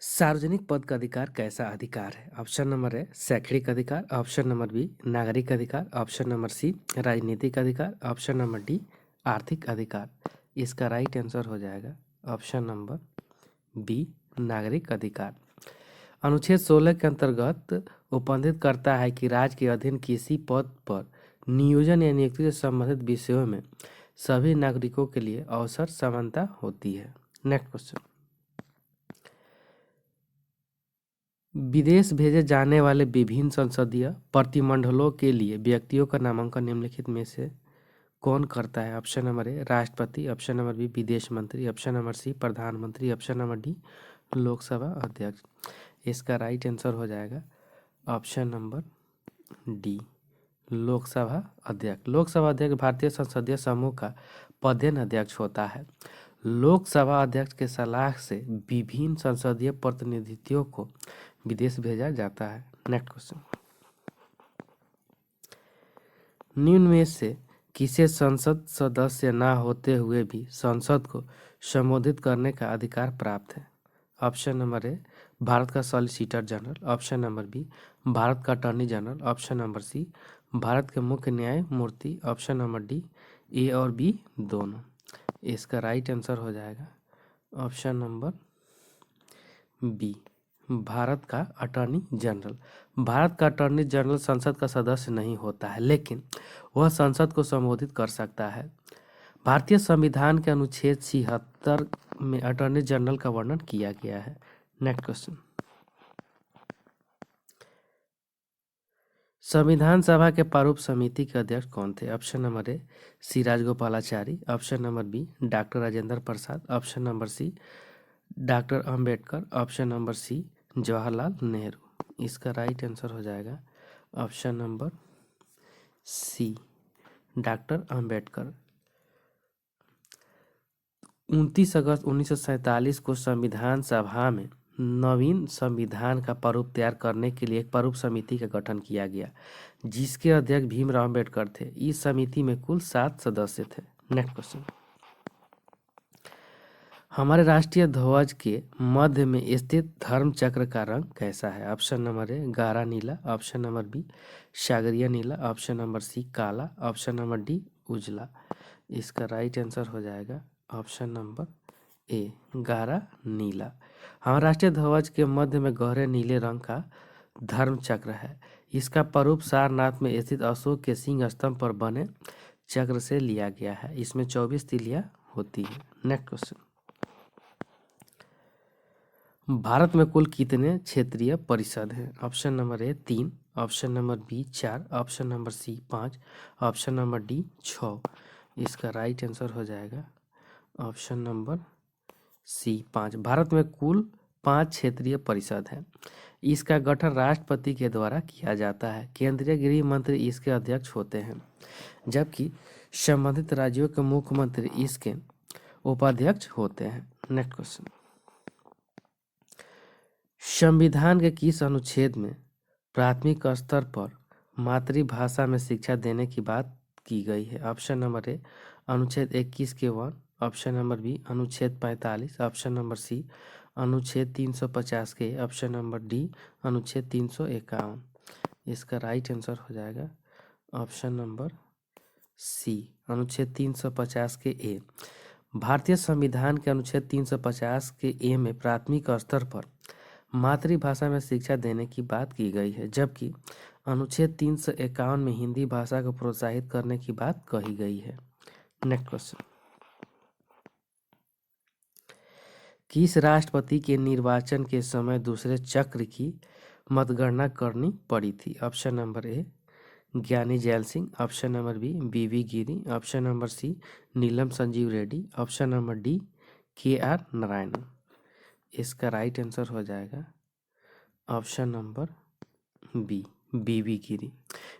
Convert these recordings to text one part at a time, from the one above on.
सार्वजनिक पद का अधिकार कैसा अधिकार है? ऑप्शन नंबर ए शैक्षणिक अधिकार, ऑप्शन नंबर बी नागरिक अधिकार, ऑप्शन नंबर सी राजनीतिक अधिकार, ऑप्शन नंबर डी आर्थिक अधिकार। इसका राइट आंसर हो जाएगा ऑप्शन नंबर बी नागरिक अधिकार। अनुच्छेद 16 के अंतर्गत उपबंधित करता है कि राज्य के अधीन किसी पद पर नियोजन या नियुक्ति से संबंधित विषयों में सभी नागरिकों के लिए अवसर समानता होती है। Next question. विदेश भेजे जाने वाले विभिन्न संसदीय प्रतिमंडलों के लिए व्यक्तियों का नामांकन निम्नलिखित में से कौन करता है? ऑप्शन नंबर ए राष्ट्रपति, ऑप्शन नंबर बी विदेश मंत्री, ऑप्शन नंबर सी प्रधानमंत्री, ऑप्शन नंबर डी लोकसभा अध्यक्ष। इसका राइट आंसर हो जाएगा ऑप्शन नंबर डी लोकसभा अध्यक्ष। लोकसभा अध्यक्ष भारतीय संसदीय समूह का पदेन अध्यक्ष होता है। लोकसभा अध्यक्ष के सलाह से विभिन्न संसदीय प्रतिनिधियों को विदेश भेजा जाता है। Next question. निम्न में से किसे संसद सदस्य ना होते हुए भी संसद को संबोधित करने का अधिकार प्राप्त है? ऑप्शन नंबर ए भारत का solicitor general, option number B Bharat का attorney general, option number C Bharat के मुख्य न्यायमूर्ति, ऑप्शन नंबर डी ए और बी दोनों। इसका राइट आंसर हो जाएगा ऑप्शन नंबर बी भारत का अटॉर्नी जनरल। भारत का अटॉर्नी जनरल संसद का सदस्य नहीं होता है, लेकिन वह संसद को संबोधित कर सकता है। भारतीय संविधान के अनुच्छेद 76 में अटॉर्नी जनरल का वर्णन किया गया है। Next question. संविधान सभा के प्रारूप समिति के अध्यक्ष कौन थे? Option number A C Rajagopalachari, option number B doctor Rajendra Prasad, option number C doctor Ambedkar, option number C Jawaharlal Nehru. इसका राइट आंसर हो जाएगा option number C doctor Ambedkar. 29 अगस्त 1947 को संविधान सभा में नवीन संविधान का प्रारूप तैयार करने के लिए एक प्रारूप समिति का गठन किया गया, जिसके अध्यक्ष भीमराव अंबेडकर थे। इस समिति में कुल 7 सदस्य थे। Next question. हमारे राष्ट्रीय ध्वज के मध्य में स्थित धर्म चक्र का रंग कैसा है? ऑप्शन नंबर ए गाढ़ा नीला, ऑप्शन नंबर बी सागरिया नीला, ऑप्शन नंबर सी काला, ऑप्शन नंबर डी उजला। इसका राइट आंसर हो जाएगा ऑप्शन नंबर ए गाढ़ा नीला। हमारे राष्ट्रीय ध्वज के मध्य में गहरे नीले रंग का धर्म चक्र है। इसका प्रारूप सारनाथ में स्थित अशोक के सिंह स्तंभ पर बने चक्र से लिया गया है। इसमें 24 तीलियां होती है। Next question. भारत में कुल कितने क्षेत्रीय परिषद हैं? Option number A 3, option number B 4, option number C 5, option number D 6। इसका राइट आंसर हो जाएगा ऑप्शन नंबर सी 5। भारत में कुल 5 क्षेत्रीय परिषद हैं। इसका गठन राष्ट्रपति के द्वारा किया जाता है। केंद्रीय गृह मंत्री इसके अध्यक्ष होते हैं, जबकि संबंधित राज्यों के मुख्यमंत्री इसके उपाध्यक्ष होते हैं। Next question. संविधान के किस अनुच्छेद में प्राथमिक स्तर पर मातृभाषा में शिक्षा देने की बात की गई है? ऑप्शन नंबर ए अनुच्छेद 21 के 1, ऑप्शन नंबर बी अनुच्छेद 45, ऑप्शन नंबर सी अनुच्छेद 350 के, ऑप्शन नंबर डी अनुच्छेद 351। इसका राइट आंसर हो जाएगा ऑप्शन नंबर सी अनुच्छेद 350 के ए। भारतीय संविधान के अनुच्छेद 350 के ए में प्राथमिक स्तर पर मातृभाषा में शिक्षा देने की बात की गई है, जबकि अनुच्छेद 351 में हिंदी भाषा को प्रोत्साहित करने की बात कही गई है। Next question. किस राष्ट्रपति के निर्वाचन के समय दूसरे चक्र की मतगणना करनी पड़ी थी? Option number A Gyani Zail Singh, option number B BV Giri, option number C Neelam Sanjiva Reddy, option number D K R Narayanan. इसका राइट आंसर हो जाएगा ऑप्शन नंबर बी बीवी गिरी।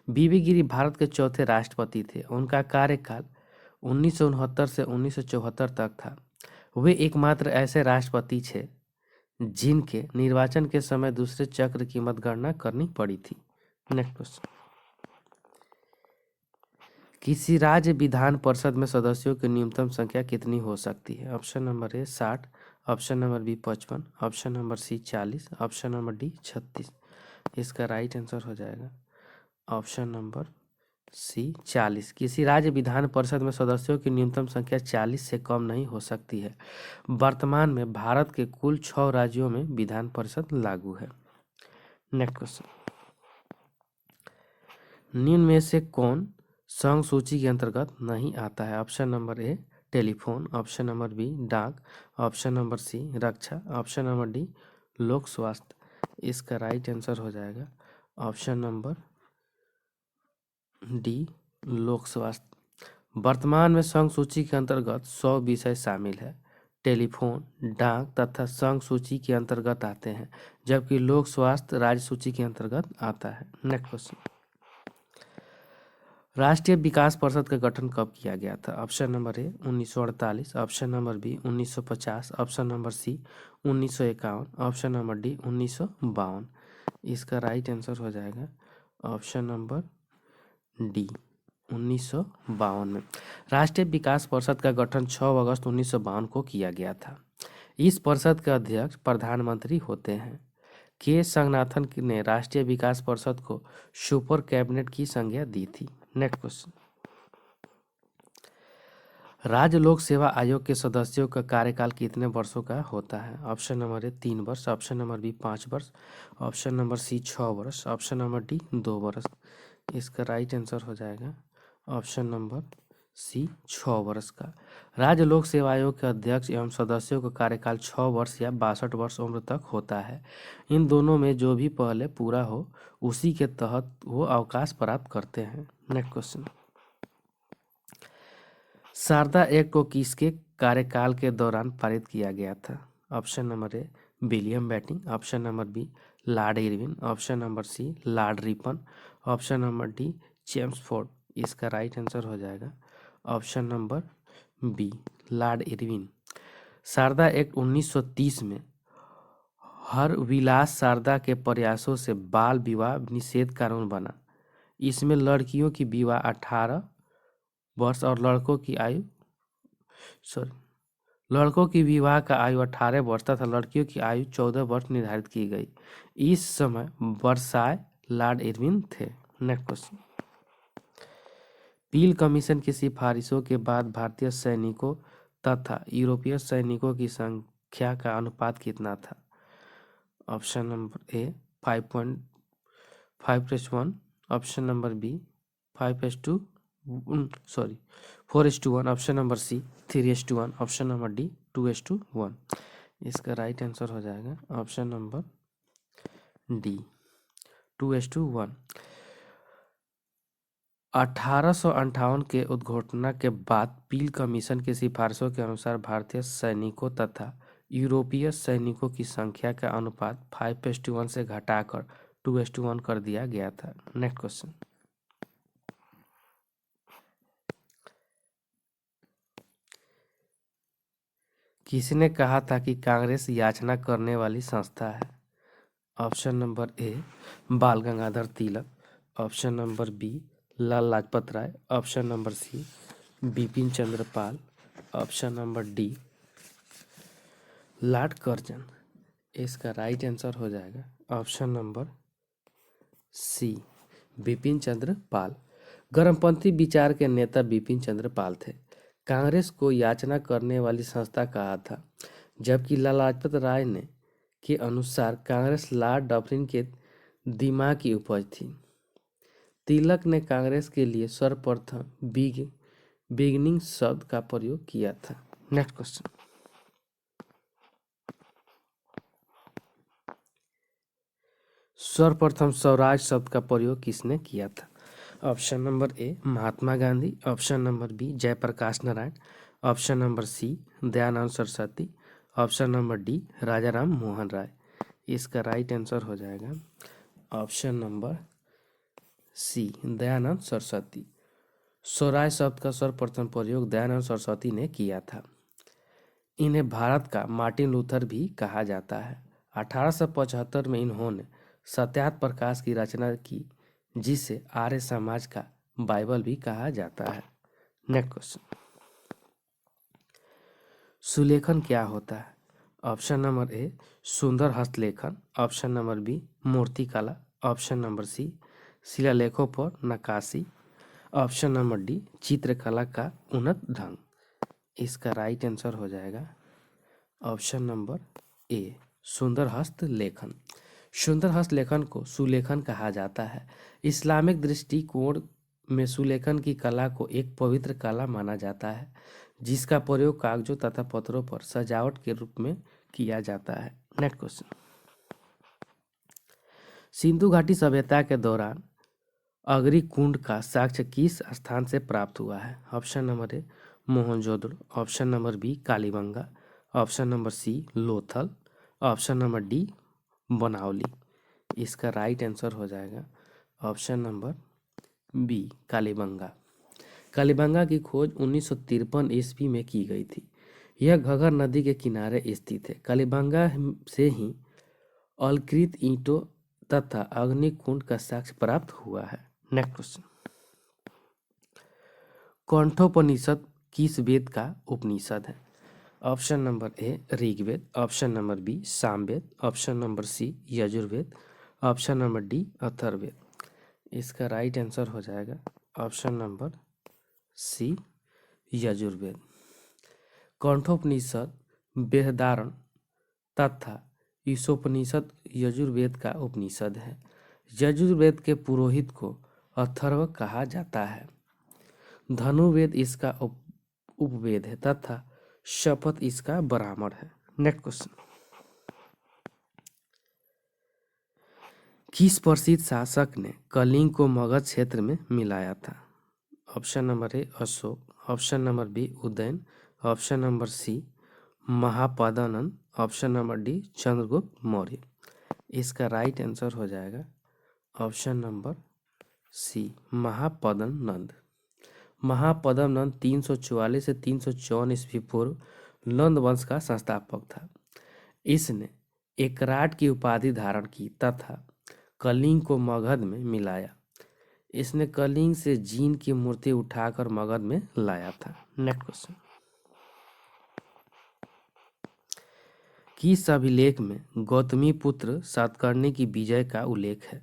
बीवी गिरी भारत के चौथे राष्ट्रपति थे। उनका कार्यकाल 1969 से 1974 तक था। वे एकमात्र ऐसे राष्ट्रपति थे जिनके निर्वाचन के समय दूसरे चक्र की मतगणना करनी पड़ी थी। Next question. किसी राज्य विधान परिषद में सदस्यों की न्यूनतम संख्या कितनी हो सकती है? Option number A 60, option number B 55, option number C 40, option number D 36। इसका राइट आंसर हो जाएगा ऑप्शन नंबर सी 40। किसी राज्य विधान परिषद में सदस्यों की न्यूनतम संख्या 40 से कम नहीं हो सकती है। वर्तमान में भारत के कुल 6 राज्यों में विधान परिषद लागू है। नेक्स्ट क्वेश्चन, निम्न में से कौन संघ सूची के अंतर्गत नहीं आता है? Option number A telephone, option number B डाक, ऑप्शन नंबर सी रक्षा, ऑप्शन नंबर डी लोक स्वास्थ्य। इसका राइट आंसर हो जाएगा ऑप्शन नंबर डी लोक स्वास्थ्य। वर्तमान में संघ सूची के अंतर्गत 100 विषय शामिल है। टेलीफोन, डाक तथा संघ सूची के अंतर्गत आते हैं, जबकि लोक स्वास्थ्य राज्य सूची के अंतर्गत आता है। नेक्स्ट क्वेश्चन, राष्ट्रीय विकास परिषद का गठन कब किया गया था? Option number A 1948, option number B 1950, option number C 1951, option number D 1952। इसका राइट आंसर हो जाएगा ऑप्शन नंबर डी 1952 में। राष्ट्रीय विकास परिषद का गठन 6 अगस्त 1952 को किया गया था। इस परिषद के अध्यक्ष प्रधानमंत्री होते हैं। के संगनाथन ने राष्ट्रीय विकास परिषद को सुपर कैबिनेट की संज्ञा दी थी। नेक्स्ट क्वेश्चन, राज्य लोक सेवा आयोग के सदस्यों का कार्यकाल कितने वर्षों का होता है? ऑप्शन नंबर ए 3 वर्ष, ऑप्शन नंबर बी 5 वर्ष, ऑप्शन नंबर सी 6 वर्ष, ऑप्शन नंबर डी 2 वर्ष। इसका राइट आंसर हो जाएगा ऑप्शन नंबर सी 6 वर्ष का। राज्य लोक सेवा आयोग के अध्यक्ष एवं सदस्यों का कार्यकाल 6 वर्ष या 62 वर्ष उम्र तक होता है। इन दोनों में जो भी पहले पूरा हो उसी के तहत वो अवकाश प्राप्त करते हैं। नेक्स्ट क्वेश्चन, शारदा एक्ट को किसके कार्यकाल के दौरान पारित किया गया था? Option number A William Bentinck, option number B Lord Irwin, option number C Lord Ripon, option number D James Ford. इसका राइट आंसर हो जाएगा option number B Lord Irwin. Sharda act 1930 में हर विलास शारदा के प्रयासों से बाल विवाह निषेध कानून बना। इसमें लड़कियों की विवाह 18 वर्ष और लड़कों की विवाह का आयु 18 वर्ष तथा लड़कियों की आयु 14 वर्ष निर्धारित की गई। इस समय वर्साय लॉर्ड इरविन थे। नेक्स्ट क्वेश्चन, पील कमीशन की सिफारिशों के बाद भारतीय सैनिकों तथा यूरोपीय सैनिकों की संख्या का अनुपात कितना था? Option number A 5.5:1, option number B 4:1, option number C 3:1, option number D 2:1। इसका राइट आंसर हो जाएगा ऑप्शन नंबर डी 2:1। 1858 के उद्घोषणा के बाद पील कमीशन की सिफारिशों के अनुसार भारतीय सैनिकों तथा यूरोपीय सैनिकों की संख्या का अनुपात 5:1 से घटाकर 2:1 कर दिया गया था। नेक्स्ट क्वेश्चन, किसने कहा था कि कांग्रेस याचना करने वाली संस्था है? Option number A Bal Gangadhar Tilak, option number B Lala Lajpat Rai, option number C Bipin Chandra Pal, option number D Lord Curzon. इसका राइट आंसर हो जाएगा option number C Bipin Chandra Pal. गर्मपंथी विचार के नेता बिपिन चंद्र पाल थे। कांग्रेस को याचना करने वाली संस्था कहा था, जबकि लाला लाजपत राय ने के अनुसार कांग्रेस लॉर्ड डफरिन के दिमाग की उपज थी। तिलक ने कांग्रेस के लिए सर्वप्रथम बिगिनिंग शब्द का प्रयोग किया था। नेक्स्ट क्वेश्चन, सर्वप्रथम स्वराज शब्द का प्रयोग किसने किया था? Option number A Mahatma Gandhi, option number B Jayaprakash Narayan, option number C Dayanand Saraswati, option number D Raja Ram Mohan Roy. इसका राइट आंसर हो जाएगा option number C Dayanand Saraswati. Swaraj शब्द का सर्वप्रथम प्रयोग दयानंद सरस्वती ने किया था। इन्हें भारत का मार्टिन लूथर भी कहा जाता है। 1875 में इन्होंने सत्यार्थ प्रकाश की रचना की, जिसे आर्य समाज का बाइबल भी कहा जाता है। नेक्स्ट क्वेश्चन, सुलेखन क्या होता है? ऑप्शन नंबर ए सुंदर हस्तलेखन, ऑप्शन नंबर बी मूर्तिकला, ऑप्शन नंबर सी शिलालेखों पर नक्काशी, ऑप्शन नंबर डी चित्रकला का उन्नत ढंग। इसका राइट आंसर हो जाएगा ऑप्शन नंबर ए सुंदर हस्तलेखन। सुंदर हस्तलेखन को सुलेखन कहा जाता है। इस्लामिक दृष्टिकोण में सुलेखन की कला को एक पवित्र कला माना जाता है, जिसका प्रयोग कागजों तथा पत्रों पर सजावट के रूप में किया जाता है। नेक्स्ट क्वेश्चन, सिंधु घाटी सभ्यता के दौरान अग्निकुंड का साक्ष्य किस स्थान से प्राप्त हुआ है? Option number A Mohenjodaro, option number B Kalibanga, option number C Lothal, option number D Banawali. इसका राइट आंसर हो जाएगा option number B Kalibanga. Kalibanga की खोज 1953 ईस्वी में की गई थी। यह घगर नदी के किनारे स्थित है। कालीबंगा से ही अलकृत ईंटों तथा अग्निकुंड का साक्ष्य प्राप्त हुआ है। नेक्स्ट क्वेश्चन, कठोपनिषद किस वेद का उपनिषद है? Option number A Rigveda, option number B Samaveda, option number C Yajurveda, option number D Atharvaveda. इसका राइट आंसर हो जाएगा option number C Yajurveda. Kathopanishad Brihadaranyaka तथा ईशोपनिषद यजुर्वेद का उपनिषद है। यजुर्वेद के पुरोहित को अथर्व कहा जाता है। धनुर्वेद इसका उपवेद है तथा शपथ इसका ब्राह्मण है। नेक्स्ट क्वेश्चन, किस प्रसिद्ध शासक ने कलिंग को मगध क्षेत्र में मिलाया था? Option number A Ashoka, option number B Udayan, option number C Mahapadmananda, option number D Chandragupta Maurya. इसका राइट आंसर हो जाएगा option number C Mahapadmananda. Mahapadmananda 344 से 354 ईस्वी पूर्व नंद वंश का संस्थापक था। इसने एकराट की उपाधि धारण की तथा कलिंग को मगध में मिलाया। इसने कलिंग से जीन की मूर्ति उठाकर मगध में लाया था। नेक्स्ट क्वेश्चन, किस अभिलेख में गौतमी पुत्र सातकर्णी की विजय का उल्लेख है?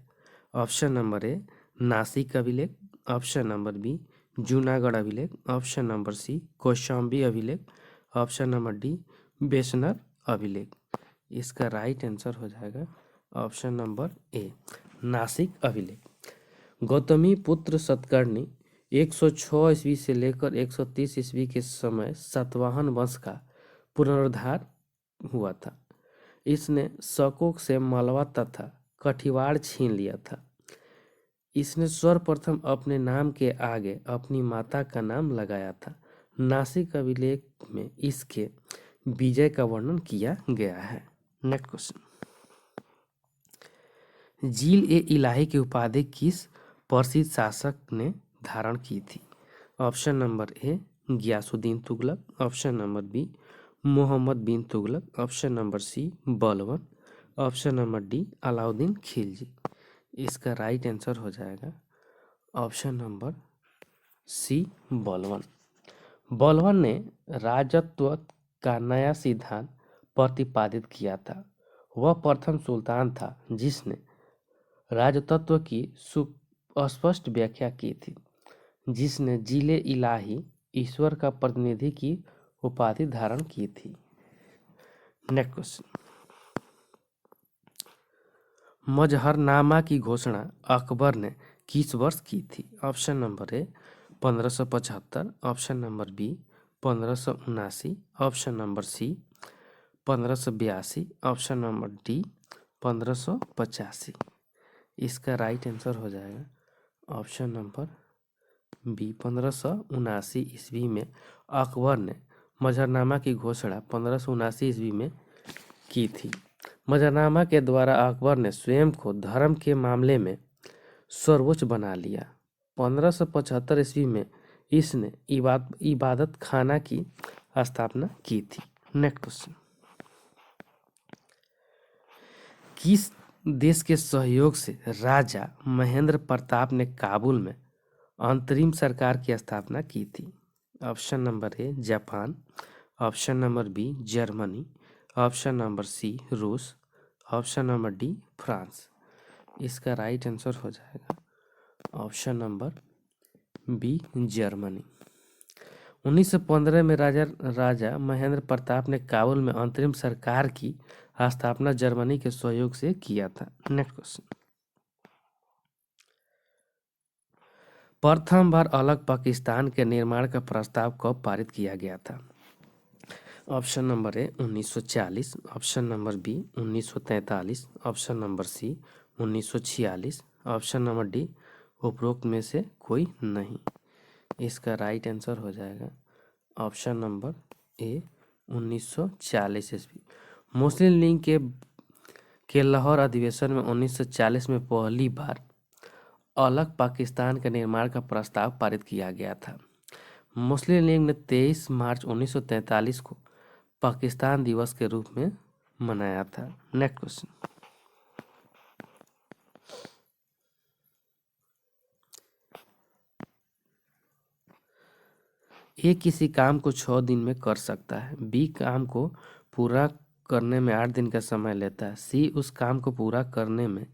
ऑप्शन नंबर ए नासिक अभिलेख, ऑप्शन नंबर बी जूनागढ़ अभिलेख, ऑप्शन नंबर सी कौशाम्बी अभिलेख, ऑप्शन नंबर डी बेसनर अभिलेख। इसका राइट आंसर हो जाएगा ऑप्शन नंबर ए नासिक अभिलेख। गौतमी पुत्र सातकर्णी 106 ईस्वी से लेकर 130 ईस्वी के समय सातवाहन वंश का पुनरुद्धार हुआ था। इसने शकों से मालवा तथा कठिवाड़ छीन लिया था। इसने सर्वप्रथम अपने नाम के आगे अपनी माता का नाम लगाया था। नासिक अभिलेख में इसके विजय का वर्णन किया गया है। नेक्स्ट क्वेश्चन, जील ए इलाही की उपाधि किस प्रसिद्ध शासक ने धारण की थी? Option number A Ghiyasuddin Tughlaq, option number B Mohammad bin Tughlaq, option number C Balban, option number D Alauddin Khilji. इसका राइट आंसर हो जाएगा option number C Balban. Balban ने राजत्व का नया सिद्धांत प्रतिपादित किया था। वह प्रथम सुल्तान था जिसने राजतत्व की स्पष्ट व्याख्या की थी, जिसने जिले इलाही ईश्वर का प्रतिनिधि की उपाधि धारण की थी। नेक्स्ट क्वेश्चन, मजहरनामा की घोषणा अकबर ने किस वर्ष की थी? Option number A 1575, option number B 1579, option number C 1582, option number D 1585। इसका राइट आंसर हो जाएगा ऑप्शन नंबर बी 1579 ईस्वी में अकबर ने मजहरनामा की घोषणा 1579 ईस्वी में की थी। मजहरनामा के द्वारा अकबर ने स्वयं को धर्म के मामले में सर्वोच्च बना लिया। 1575 ईस्वी में इसने इबादत खाना की स्थापना की थी। नेक्स्ट क्वेश्चन, किस देश के सहयोग से राजा महेंद्र प्रताप ने काबुल में अंतरिम सरकार की स्थापना की थी? Option number A Japan, option number B Germany, option number C रूस, ऑप्शन नंबर डी फ्रांस। इसका राइट आंसर हो जाएगा ऑप्शन नंबर बी जर्मनी। 1915 में राजा महेंद्र प्रताप ने काबुल में अंतरिम सरकार की स्थापना जर्मनी के सहयोग से किया था। Next question. प्रथम बार अलग पाकिस्तान के निर्माण का प्रस्ताव कब पारित किया गया था? Option number A 1940, option number B 1943, option number C 1946, option number D उपरोक्त में से कोई नहीं। इसका राइट आंसर हो जाएगा ऑप्शन नंबर ए 1940 ईस्वी। मुस्लिम लीग के लाहौर अधिवेशन में 1940 में पहली बार अलग पाकिस्तान के निर्माण का प्रस्ताव पारित किया गया था। मुस्लिम लीग ने 23 मार्च 1943 को पाकिस्तान दिवस के रूप में मनाया था। Next question. ए किसी काम को 6 दिन में कर सकता है, बी काम को पूरा करने में 8 दिन का समय लेता है, सी उस काम को पूरा करने में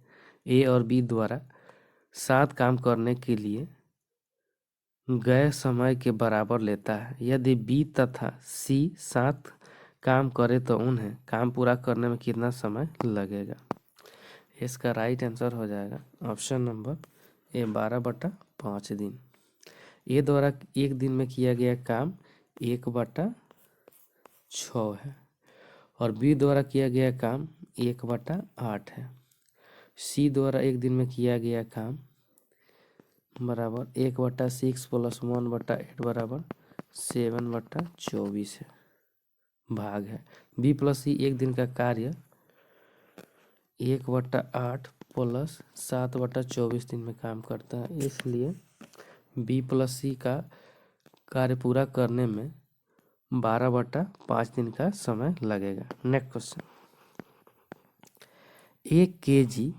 ए और बी द्वारा 7 काम करने के लिए गए समय के बराबर लेता है। यदि बी तथा सी 7 काम करे तो उन्हें काम पूरा करने में कितना समय लगेगा? इसका राइट आंसर हो जाएगा ऑप्शन नंबर ए 12/5 दिन। ए द्वारा एक दिन में किया गया काम 1/6 है और बी द्वारा किया गया काम 1/8 है। सी द्वारा एक दिन में किया गया काम बराबर 1/6 प्लस 1/8 बराबर 7/24 है, भाग है। बी प्लस सी एक दिन का कार्य 1/8 प्लस 7/24 दिन में काम करता है, इसलिए बी प्लस सी का कार्य पूरा करने में 12/5 दिन का समय लगेगा। Next question. 1 kg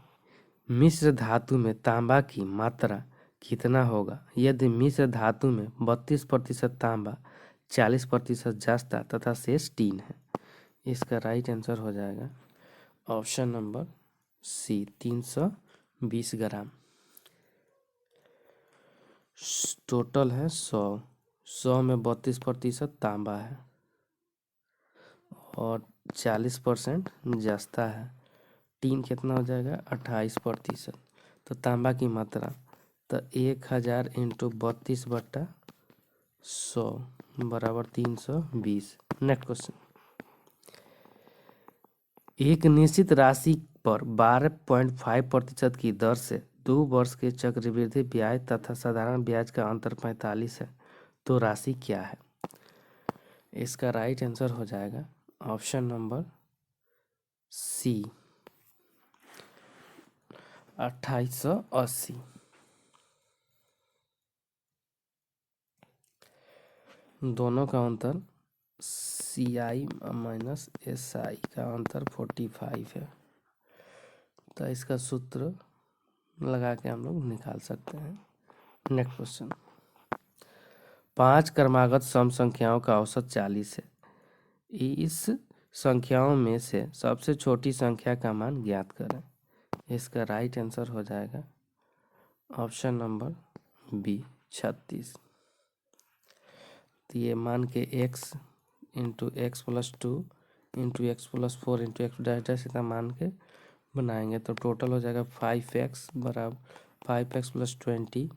मिश्र धातु में तांबा की मात्रा कितना होगा यदि मिश्र धातु में 32% तांबा, 40% जस्ता तथा शेष टीन है? इसका राइट आंसर हो जाएगा ऑप्शन नंबर सी 320 ग्राम। टोटल है 100 में 32% तांबा है और 40% जस्ता है। टीन कितना हो जाएगा 28%। तो तांबा की मात्रा तो 1000 इंटू 32/100 बराबर 320। Next question. एक निश्चित राशि पर 12.5% की दर से 2 वर्ष के चक्रवृद्धि ब्याज तथा साधारण ब्याज का अंतर 45 है, तो राशि क्या है? इसका राइट आंसर हो जाएगा ऑप्शन नंबर सी 2880। दोनों का अंतर CI माइनस SI का अंतर 45 है, तो इसका सूत्र लगा के हम लोग निकाल सकते हैं। Next question. 5 क्रमागत सम संख्याओं का औसत 40 है। इस संख्याओं में से सबसे छोटी संख्या का मान ज्ञात करें। इसका राइट आंसर हो जाएगा ऑप्शन नंबर बी 36। तो ये मान के x into x plus 2 into x plus 4 into x dash dash इतना मान के बनाएंगे तो टोटल हो जाएगा 5x बराबर 5x प्लस 20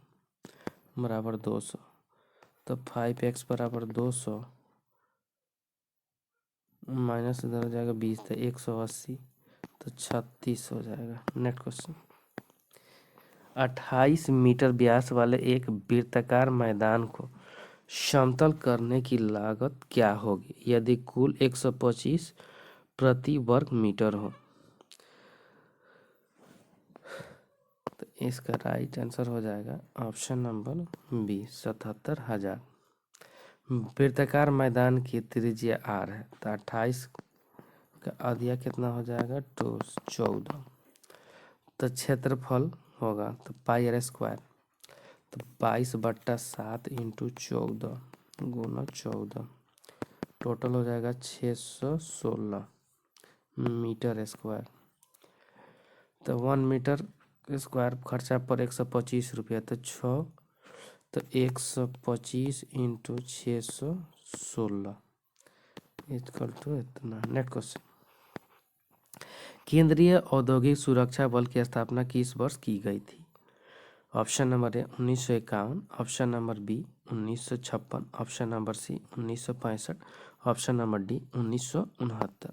बराबर 200। तो 5x बराबर 200 माइनस इधर हो जाएगा 20 तो 180 तो 36 हो जाएगा। Next question. 28 मीटर व्यास वाले एक वृत्ताकार मैदान को समतल करने की लागत क्या होगी यदि कुल 125 प्रति वर्ग मीटर हो? तो इसका राइट आंसर हो जाएगा ऑप्शन नंबर बी 77,000। वृत्ताकार मैदान की त्रिज्या r है तो 28 का आधा कितना हो जाएगा 14। तो क्षेत्रफल होगा तो πr² तो 22/7 इंटू 14 गुना 14 टोटल हो जाएगा 616 मीटर स्क्वायर। तो 1 मीटर स्क्वायर खर्चा पर 125 रुपया, तो 6, तो 125 इंटू 616 इक्वल टू इतना। नेक्स्ट क्वेश्चन, केंद्रीय औद्योगिक सुरक्षा बल की स्थापना किस वर्ष की गई थी? Option number A 1951, option number B 1956, option number C 1965, option number D 1969।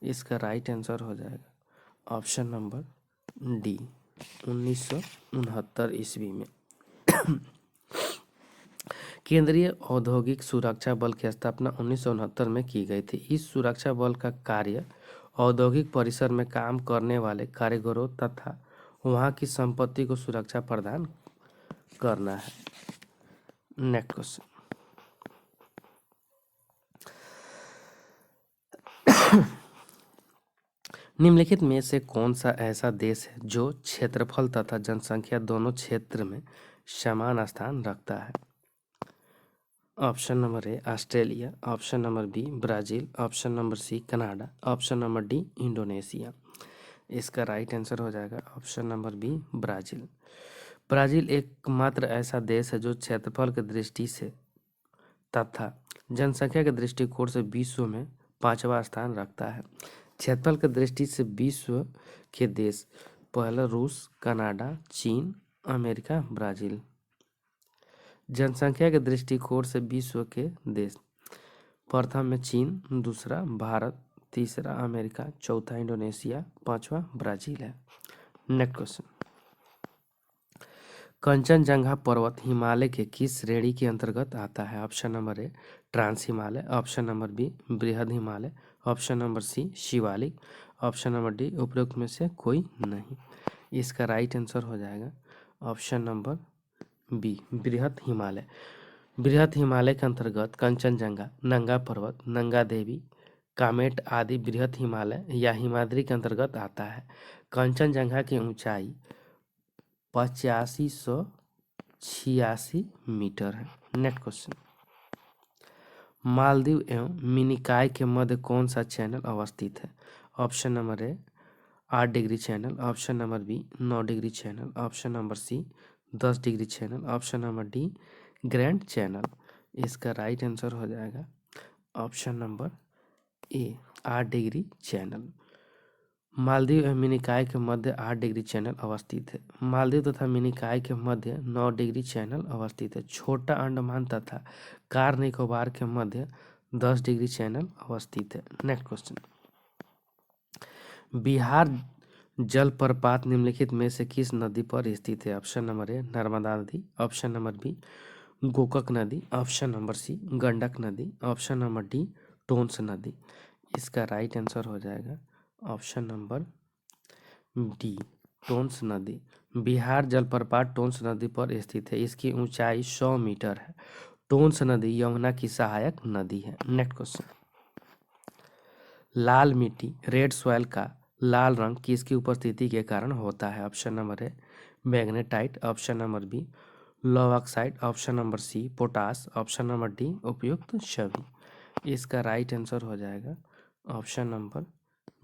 इसका राइट आंसर हो जाएगा ऑप्शन नंबर डी 1969 ईस्वी में। केंद्रीय औद्योगिक सुरक्षा बल की स्थापना 1969 में की गई थी। इस सुरक्षा बल का कार्य औद्योगिक परिसर में काम करने वाले कारीगरों तथा वहां की संपत्ति को सुरक्षा प्रदान करना है। नेक्स्ट क्वेश्चन, निम्नलिखित में से कौन सा ऐसा देश है जो क्षेत्रफल तथा जनसंख्या दोनों क्षेत्र में समान स्थान रखता है? Option number A Australia, option number B Brazil, option number C Canada, option number D Indonesia. इसका राइट आंसर हो जाएगा option number B Brazil. Brazil एकमात्र ऐसा देश है जो क्षेत्रफल की दृष्टि से तथा जनसंख्या के दृष्टिकोण से विश्व में 5वां स्थान रखता है। क्षेत्रफल की दृष्टि से विश्व के देश पहला रूस, कनाडा, चीन, अमेरिका, ब्राजील। जनसंख्या के दृष्टिकोण से विश्व के देश प्रथम में चीन, दूसरा भारत, तीसरा अमेरिका, चौथा इंडोनेशिया, पांचवा ब्राजील है। नेक्स्ट क्वेश्चन, कंचनजंगा पर्वत हिमालय के किस श्रेणी के अंतर्गत आता है? Option number A trans Himalaya, option number B बृहद Himalaya, option number C Shivalik, option number D उपरोक्त में से कोई नहीं। इसका राइट आंसर हो जाएगा ऑप्शन नंबर बी बृहद हिमालय। बृहद हिमालय के अंतर्गत कंचनजंगा, नंगा पर्वत, नंगा देवी, कामेट आदि बृहद हिमालय या हिमाद्री के अंतर्गत आता है। कंचनजंगा की ऊंचाई 8586 मीटर है। नेक्स्ट क्वेश्चन, मालदीव एवं मिनिकॉय के मध्य कौन सा चैनल अवस्थित है? Option number A 8 degree channel, option number B 9 degree channel, option number C 10 degree channel, option number D grand channel. इसका राइट आंसर हो जाएगा option number A 8 degree channel. Maldives एवं मिनिकॉय के मध्य 8 डिग्री चैनल अवस्थित है। मालदीव तथा मिनिकॉय के मध्य 9 डिग्री चैनल अवस्थित है। छोटा अंडमान तथा कार निकोबार के मध्य 10 डिग्री चैनल अवस्थित है। नेक्स्ट क्वेश्चन, बिहार जलप्रपात निम्नलिखित में से किस नदी पर स्थित है? ऑप्शन नंबर ए नर्मदा नदी, ऑप्शन नंबर बी गोकक नदी, ऑप्शन नंबर सी गंडक नदी, ऑप्शन नंबर डी टोंस नदी। इसका राइट आंसर हो जाएगा ऑप्शन नंबर डी टोंस नदी। बिहार जलप्रपात टोंस नदी पर स्थित है। इसकी ऊंचाई 100 मीटर है। टोंस नदी यमुना की सहायक नदी है। नेक्स्ट क्वेश्चन, लाल मिट्टी रेड सॉइल का लाल रंग किसकी उपस्थिति के कारण होता है? Option number A magnetite, option number B लौह oxide, option number C potash, option number D उपयुक्त सभी। इसका राइट आंसर हो जाएगा ऑप्शन नंबर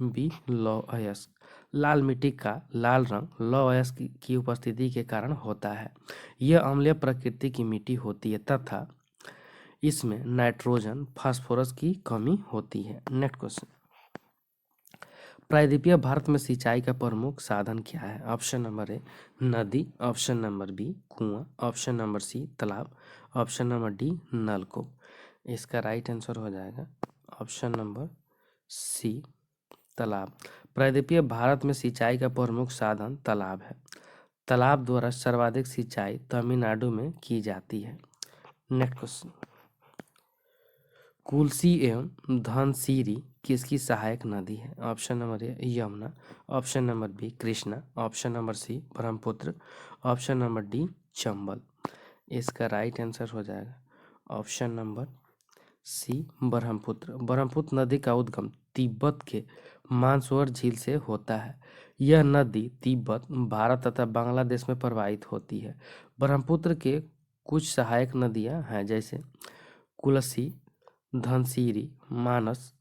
बी लौह अयस्क। लाल मिट्टी का लाल रंग लौह अयस्क की उपस्थिति के कारण होता है। यह अम्लीय प्रकृति की मिट्टी होती है तथा इसमें नाइट्रोजन फास्फोरस की कमी होती है। नेक्स्ट क्वेश्चन, प्रायद्वीपीय भारत में सिंचाई का प्रमुख साधन क्या है? ऑप्शन नंबर ए नदी, ऑप्शन नंबर बी कुआं, ऑप्शन नंबर सी तालाब, ऑप्शन नंबर डी नलकूप। इसका राइट आंसर हो जाएगा ऑप्शन नंबर सी तालाब। प्रायद्वीपीय भारत में सिंचाई का प्रमुख साधन तालाब है। तालाब द्वारा सर्वाधिक सिंचाई तमिलनाडु में की जाती है। नेक्स्ट क्वेश्चन, कुल्सी एवं धनसिरी किसकी सहायक नदी है? Option number A Yamuna, option number B Krishna, option number C Brahmaputra, option number D Chambal. इसका राइट आंसर हो जाएगा option number C Brahmaputra. Brahmaputra नदी का उद्गम तिब्बत के मानसरोवर झील से होता है। यह नदी तिब्बत, भारत तथा बांग्लादेश में प्रवाहित होती है। ब्रह्मपुत्र के कुछ सहायक नदियां हैं जैसे कुल्सी, धनसिरी, मानस,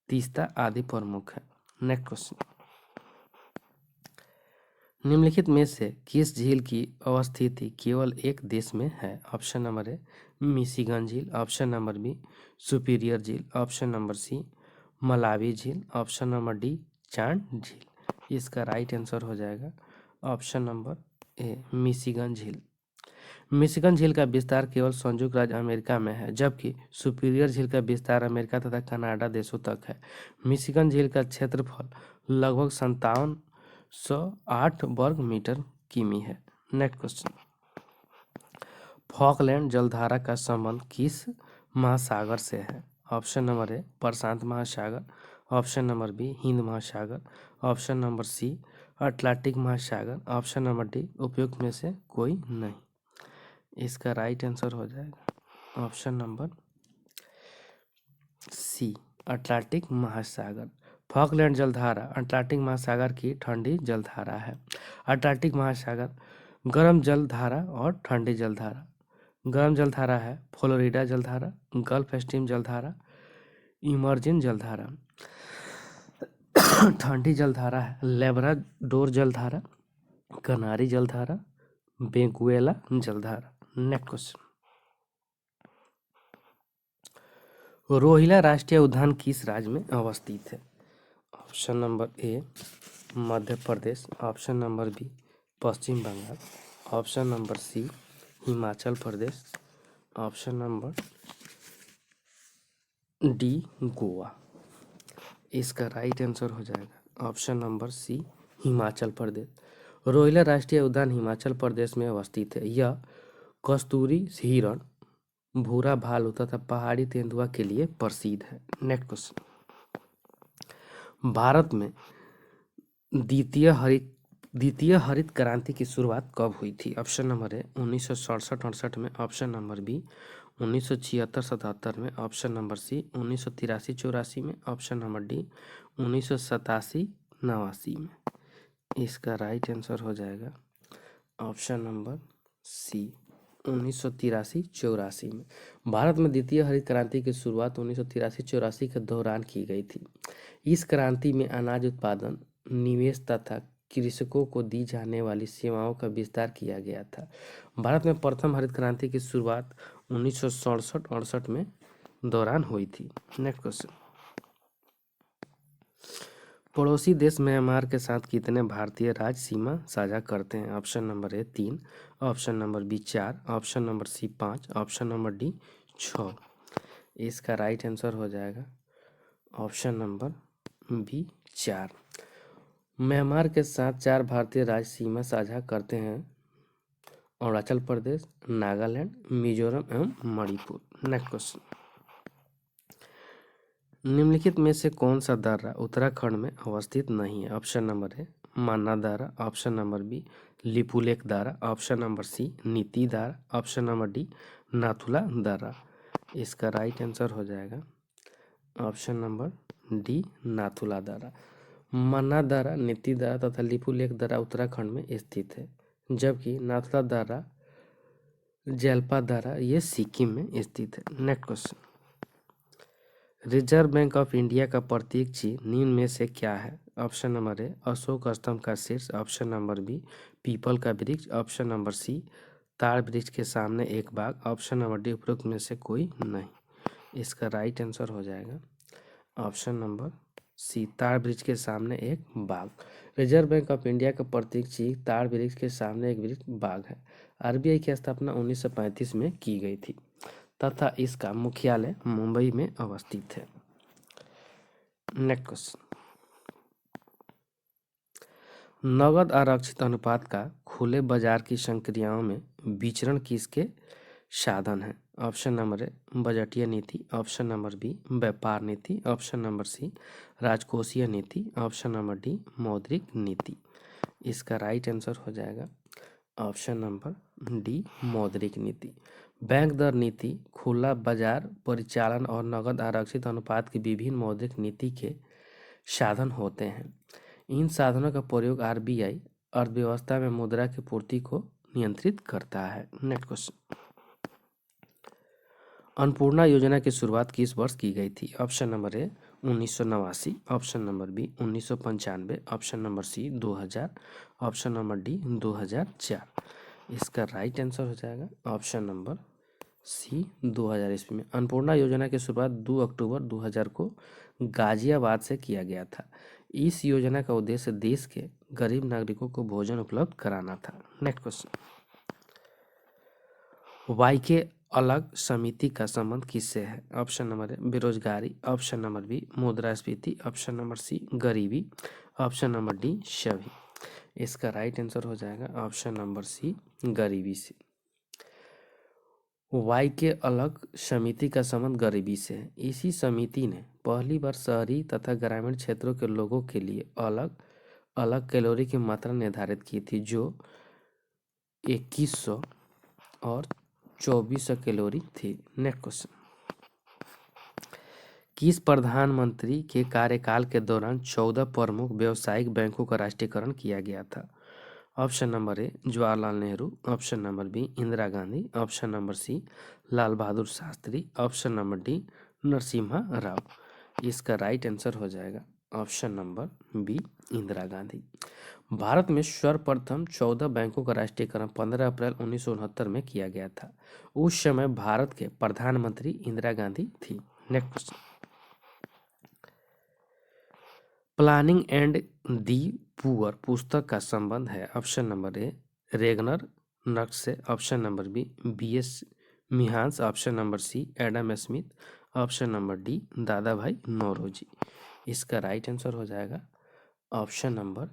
तीस्ता आदि प्रमुख है। नेक्स्ट क्वेश्चन, निम्नलिखित में से किस झील की अवस्थिति केवल एक देश में है? ऑप्शन नंबर ए मिशिगन झील, ऑप्शन नंबर बी सुपीरियर झील, ऑप्शन नंबर सी मलावी झील, ऑप्शन नंबर डी चांड झील। इसका राइट आंसर हो जाएगा ऑप्शन नंबर ए मिशिगन झील। मिशिगन झील का विस्तार केवल संयुक्त राज्य अमेरिका में है, जबकि सुपीरियर झील का विस्तार अमेरिका तथा कनाडा देशों तक है। मिशिगन झील का क्षेत्रफल लगभग 5708 वर्ग मीटर किमी है। नेक्स्ट क्वेश्चन, फॉकलैंड जलधारा का संबंध किस महासागर से है? ऑप्शन नंबर ए प्रशांत महासागर, ऑप्शन नंबर बी हिंद महासागर, ऑप्शन नंबर सी अटलांटिक महासागर, ऑप्शन नंबर डी उपयुक्त में से कोई नहीं। इसका राइट आंसर हो जाएगा ऑप्शन नंबर सी अटलांटिक महासागर। फॉकलैंड जलधारा अटलांटिक महासागर की ठंडी जलधारा है। अटलांटिक महासागर गर्म जलधारा और ठंडी जलधारा। गर्म जलधारा है फ्लोरिडा जलधारा, गल्फ स्ट्रीम जलधारा, इमर्जिन जलधारा। ठंडी जलधारा है लेब्राडोर जलधारा, कनारी जलधारा, बेंगुएला जलधारा। नेक्स्ट क्वेश्चन, रोहिला राष्ट्रीय उद्यान किस राज्य में अवस्थित है? Option number A Madhya Pradesh, option number B Paschim Bengal, option number C Himachal Pradesh, option number D Goa. इसका राइट आंसर हो जाएगा option number C Himachal Pradesh. Rohila राष्ट्रीय उद्यान हिमाचल प्रदेश में अवस्थित है। यह कस्तूरी हिरण, भूरा भालू तथा पहाड़ी तेंदुआ के लिए प्रसिद्ध है। नेक्स्ट क्वेश्चन, भारत में द्वितीय हरित क्रांति की शुरुआत कब हुई थी? ऑप्शन नंबर ए 1967-68 में, ऑप्शन नंबर बी 1976-77 में, ऑप्शन नंबर सी 1983-84 में, ऑप्शन नंबर डी 1987-89 में। इसका राइट आंसर हो जाएगा ऑप्शन नंबर सी 1983-84 में। भारत में द्वितीय हरित क्रांति की शुरुआत 1983-84 के दौरान की गई थी। इस क्रांति में अनाज उत्पादन, निवेश तथा कृषकों को दी जाने वाली सेवाओं का विस्तार किया गया था। भारत में प्रथम हरित क्रांति की शुरुआत 1967-68 में दौरान हुई थी। नेक्स्ट क्वेश्चन, पड़ोसी देश म्यांमार के साथ कितने भारतीय राज्य सीमा साझा करते हैं? Option number A 3, option number B 4, option number C 5, option number D 6। इसका राइट आंसर हो जाएगा ऑप्शन नंबर बी 4। म्यांमार के साथ 4 भारतीय राज्य सीमा साझा करते हैं, अरुणाचल प्रदेश, नागालैंड, मिजोरम एवं मणिपुर। नेक्स्ट क्वेश्चन, निम्नलिखित में से कौन सा दर्रा उत्तराखंड में अवस्थित नहीं है? ऑप्शन नंबर ए मान्ना दर्रा, ऑप्शन नंबर बी लिपुलेख दर्रा, ऑप्शन नंबर सी नीति दर्रा, ऑप्शन नंबर डी नाथुला दर्रा। इसका राइट आंसर हो जाएगा ऑप्शन नंबर डी नाथुला दर्रा। मन्ना दर्रा, नीति दर्रा तथा लिपुलेख दर्रा उत्तराखंड में स्थित है, जबकि नाथुला दर्रा, जेल्पा दर्रा ये सिक्किम में स्थित है। Next question, reserve bank of India का प्रतीक चिन्ह निम्न में से क्या है? ऑप्शन नंबर ए अशोक स्तंभ का शीर्ष, ऑप्शन नंबर बी पीपल का वृक्ष, ऑप्शन नंबर सी ताड़ वृक्ष के सामने एक बाग, ऑप्शन नंबर डी उपरोक्त में से कोई नहीं। इसका राइट आंसर हो जाएगा ऑप्शन नंबर सी ताड़ वृक्ष के सामने एक बाग। रिजर्व बैंक ऑफ इंडिया का प्रतीक चिन्ह ताड़ वृक्ष के सामने एक वृक्ष बाग है। आरबीआई की स्थापना 1935 में की गई थी तथा इसका मुख्यालय मुंबई में अवस्थित है। नेक्स्ट क्वेश्चन, नगद आरक्षित अनुपात का खुले बाजार की संक्रियाओं में विचरण किसके साधन है? ऑप्शन नंबर ए बजटीय नीति, ऑप्शन नंबर बी व्यापार नीति, ऑप्शन नंबर सी राजकोषीय नीति, ऑप्शन नंबर डी मौद्रिक नीति। इसका राइट आंसर हो जाएगा ऑप्शन नंबर डी मौद्रिक नीति। बैंक दर नीति, खुला बाजार परिचालन और नगद आरक्षित अनुपात की विभिन्न मौद्रिक नीति के साधन होते हैं। इन साधनों का प्रयोग आरबीआई अर्थव्यवस्था में मुद्रा की पूर्ति को नियंत्रित करता है। नेक्स्ट क्वेश्चन, अन्नपूर्णा योजना की शुरुआत किस वर्ष की गई थी? Option number A 1989, option number B 1995, option number C 2000, option number D 2004। इसका राइट आंसर हो जाएगा ऑप्शन नंबर सी 2000 ईस्वी में। अन्नपूर्णा योजना की शुरुआत 2 अक्टूबर 2000 को गाजियाबाद से किया गया था। इस योजना का उद्देश्य देश के गरीब नागरिकों को भोजन उपलब्ध कराना था। नेक्स्ट क्वेश्चन, वाई के अलग समिति का संबंध किससे है? ऑप्शन नंबर ए बेरोजगारी, ऑप्शन नंबर बी मुद्रास्फीति, ऑप्शन नंबर सी गरीबी, ऑप्शन नंबर डी सभी। इसका राइट आंसर हो जाएगा ऑप्शन नंबर सी गरीबी से। वाई के अलग समिति का संबंध गरीबी से है। इसी समिति ने पहली बार शहरी तथा ग्रामीण क्षेत्रों के लोगों के लिए अलग अलग कैलोरी की मात्रा निर्धारित की थी, जो 2100 और 2400 कैलोरी थी। नेक्स्ट क्वेश्चन, किस प्रधानमंत्री के कार्यकाल के दौरान 14 प्रमुख व्यावसायिक बैंकों का राष्ट्रीयकरण किया गया था? Option number A Jawaharlal Nehru, option number B Indira Gandhi, option number C Lal Bahadur Shastri, option number D Narasimha Rao. इसका राइट आंसर हो जाएगा option number B Indira Gandhi. Bharat में सर्वप्रथम 14 बैंकों का राष्ट्रीयकरण 15 अप्रैल 1969 में किया गया था। उस समय भारत के प्रधानमंत्री इंदिरा गांधी थी। Next question, planning and the poor पुस्तक का संबंध है? Option number A Ragnar Nurkse से, option number B B S Minhas, option number C Adam Smith, option number D Dadabhai Naoroji. इसका राइट आंसर हो जाएगा option number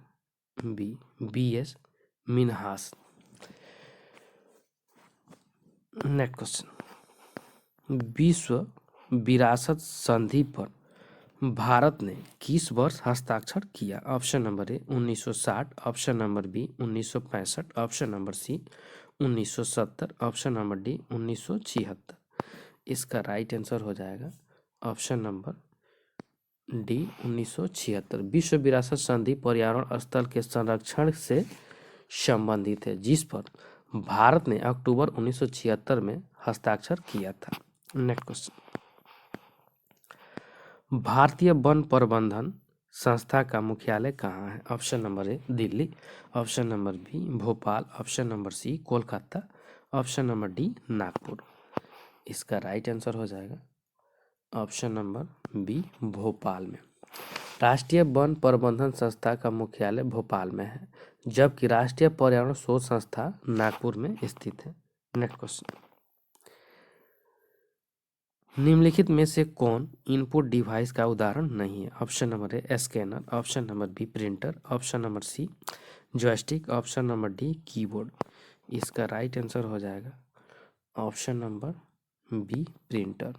B B S Minhas. Next question, विश्व विरासत संधि पर भारत ने किस वर्ष हस्ताक्षर किया? Option number A 1960, option number B 1965, option number C 1970, option number D 1976। इसका राइट आंसर हो जाएगा ऑप्शन नंबर डी 1976। विश्व विरासत संधि पर्यावरण स्थल के संरक्षण से संबंधित है, जिस पर भारत ने अक्टूबर 1976 में हस्ताक्षर किया था। नेक्स्ट क्वेश्चन, भारतीय वन प्रबंधन संस्था का मुख्यालय कहाँ है? Option number A Delhi, option number B Bhopal, option number C Kolkata, option number D Nagpur. इसका राइट आंसर हो जाएगा ऑप्शन नंबर बी भोपाल में। राष्ट्रीय वन प्रबंधन संस्था का मुख्यालय भोपाल में है, जबकि राष्ट्रीय पर्यावरण शोध संस्था नागपुर में स्थित है। नेक्स्ट क्वेश्चन, निम्नलिखित में से कौन इनपुट डिवाइस का उदाहरण नहीं है? Option number A scanner, option number B printer, option number C joystick, option number D keyboard. इसका राइट आंसर हो जाएगा option number B printer.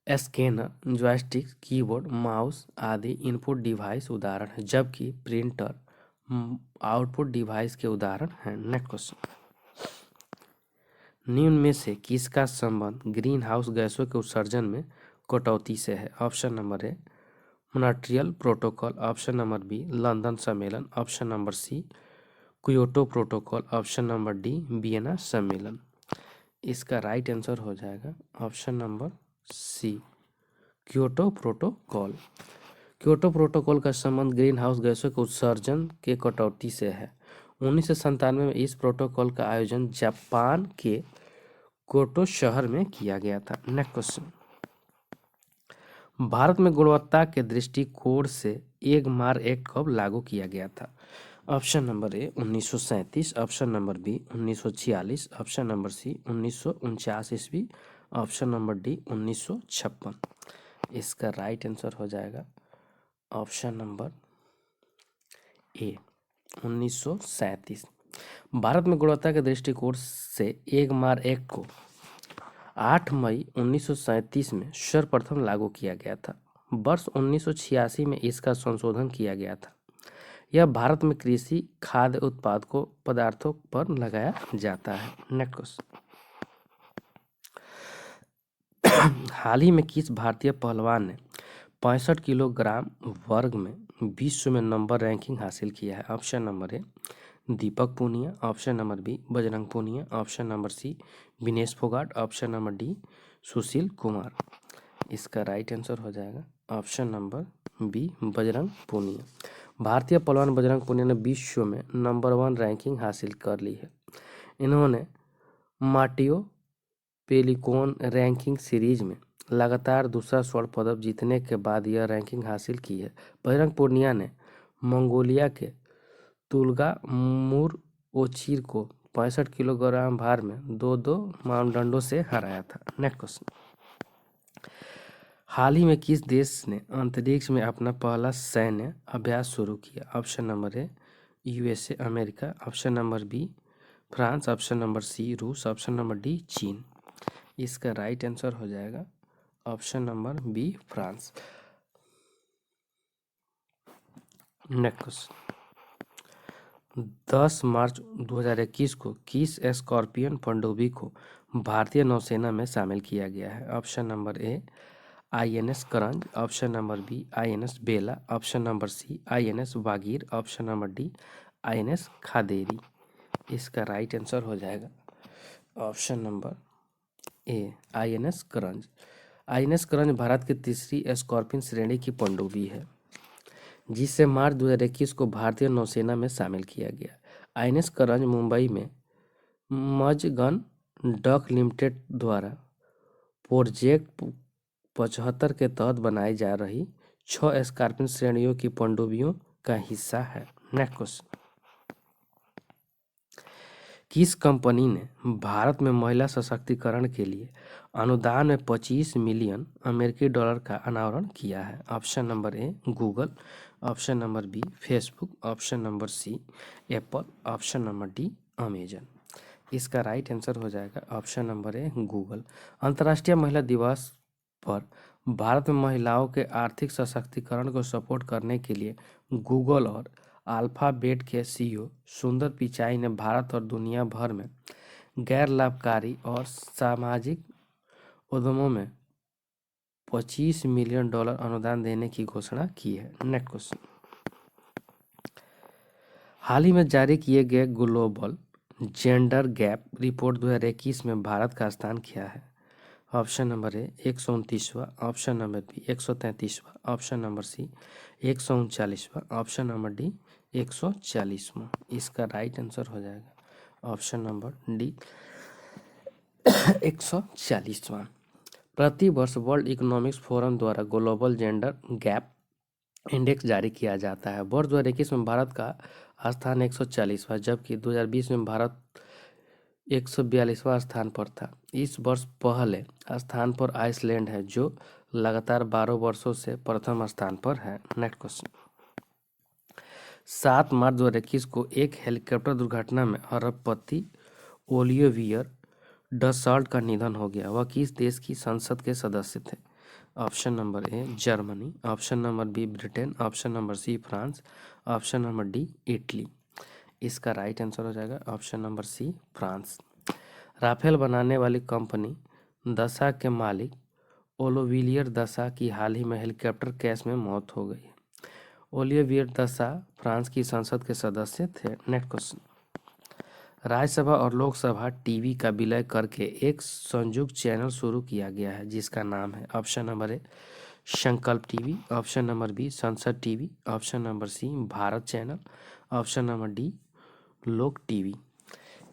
Scanner, joystick, keyboard, mouse आदि इनपुट डिवाइस उदाहरण है, जबकि प्रिंटर आउटपुट डिवाइस के उदाहरण हैं। नेक्स्ट क्वेश्चन, निम्न में से किसका संबंध ग्रीन हाउस गैसों के उत्सर्जन में कटौती से है? Option number A Montreal protocol, option number B London सम्मेलन, option number C Kyoto protocol, option number D Vienna सम्मेलन। इसका राइट आंसर हो जाएगा option number C Kyoto protocol. Kyoto protocol का संबंध ग्रीन हाउस गैसों के उत्सर्जन के कटौती से है। 1997 में इस प्रोटोकॉल का आयोजन जापान के क्योटो शहर में किया गया था। नेक्स्ट क्वेश्चन, भारत में गुणवत्ता के दृष्टिकोण से एक मार एक्ट कब लागू किया गया था? Option number A 1937, option number B 1946, option number C 1949 ईस्वी, ऑप्शन नंबर डी 1956। इसका राइट आंसर हो जाएगा ऑप्शन नंबर ए 1937। भारत में गुणवत्ता के दृष्टिकोण से एक मार एक्ट को 8 मई 1937 में सर्वप्रथम लागू किया गया था। वर्ष 1986 में इसका संशोधन किया गया था। यह भारत में कृषि खाद्य उत्पादकों पदार्थों पर लगाया जाता है। नेक्स्ट क्वेश्चन, हाल ही में किस भारतीय पहलवान ने 65 किलोग्राम वर्ग में विश्व में नंबर रैंकिंग हासिल किया है? Option number A Deepak Punia, option number B Bajrang Punia, option number C Vinesh Phogat, option number D Sushil Kumar. इसका राइट आंसर हो जाएगा option number B Bajrang Punia. भारतीय पहलवान बजरंग पूनिया ने विश्व में नंबर 1 रैंकिंग हासिल कर ली है। इन्होंने मार्टियो पेलिकोन रैंकिंग सीरीज में लगातार दूसरा स्वर्ण पदक जीतने के बाद यह रैंकिंग हासिल की है। बजरंग पूनिया ने मंगोलिया के तुल्गा मुर को 65 किलोग्राम भार में 2-2 मानदंडों से हराया था। नेक्स्ट क्वेश्चन, हाल ही में किस देश ने अंतरिक्ष में अपना पहला सैन्य अभ्यास शुरू किया? Option number A USA America, option number B France, option number C रूस, ऑप्शन नंबर डी चीन। इसका राइट आंसर हो जाएगा option number B France. Next question, 10 March 2021 को किस स्कॉर्पियन पनडुब्बी को भारतीय नौसेना में शामिल किया गया है? Option number A INS Karanj, option number B INS Bela, option number C INS Vagir, option number D INS Khanderi. इसका राइट आंसर हो जाएगा option number A INS Karanj. INS Karanj भारत की तीसरी स्कॉर्पियन श्रेणी की पनडुब्बी है जिसे मार्च 2021 को भारतीय नौसेना में शामिल किया गया। INS करंज मुंबई में मजगन डक लिमिटेड द्वारा प्रोजेक्ट 75 के तहत बनाई जा रही 6 स्कॉर्पियन श्रेणियों की पनडुब्बियों का हिस्सा है। नेक्स्ट क्वेश्चन, किस कंपनी ने भारत में महिला सशक्तिकरण के लिए अनुदान में 25 मिलियन अमेरिकी डॉलर का अनावरण किया है? Option number A Google, option number B Facebook, option number C Apple, option number D Amazon. इसका राइट आंसर हो जाएगा ऑप्शन नंबर ए गूगल। अंतर्राष्ट्रीय महिला दिवस पर भारत में महिलाओं के आर्थिक सशक्तिकरण को सपोर्ट करने के लिए गूगल और अल्फाबेट के CEO सुंदर पिचाई ने भारत और दुनिया भर में गैर लाभकारी और सामाजिक उद्यमों में 25 मिलियन डॉलर अनुदान देने की घोषणा की है। नेक्स्ट क्वेश्चन, हाल ही में जारी किए गए ग्लोबल जेंडर गैप रिपोर्ट 2021 में भारत का स्थान क्या है? ऑप्शन नंबर ए 129वां, ऑप्शन नंबर बी 133वां, ऑप्शन नंबर सी 139वां, ऑप्शन नंबर डी 140वां। इसका राइट आंसर हो जाएगा ऑप्शन नंबर डी 140वां। प्रति वर्ष वर्ल्ड इकोनॉमिक्स फोरम द्वारा ग्लोबल जेंडर गैप इंडेक्स जारी किया जाता है। वर्ष 2021 में भारत का स्थान 140वां जबकि 2020 में भारत 142वां स्थान पर था। इस वर्ष पहले स्थान पर आइसलैंड है जो लगातार 12 वर्षों से प्रथम स्थान पर है। नेक्स्ट क्वेश्चन, 7 मार्च 2021 को एक हेलीकॉप्टर दुर्घटना में अरबपति ओलिवियर डसॉल्ट का निधन हो गया। वह किस देश की संसद के सदस्य थे? Option number A Germany, option number B Britain, option number C France, option number D Italy. इसका राइट आंसर हो जाएगा option number C France. Rafale बनाने वाली कंपनी दसा के मालिक ओलिवियर दसा की हाल ही में हेलीकॉप्टर क्रैश में मौत हो गई। ओलिवियर दसा फ्रांस की संसद के सदस्य थे। नेक्स्ट क्वेश्चन, राज्यसभा और लोकसभा टीवी का विलय करके एक संयुक्त चैनल शुरू किया गया है जिसका नाम है option number A Sankalp TV, option number B Sansad TV, option number C Bharat channel, option number D Lok TV.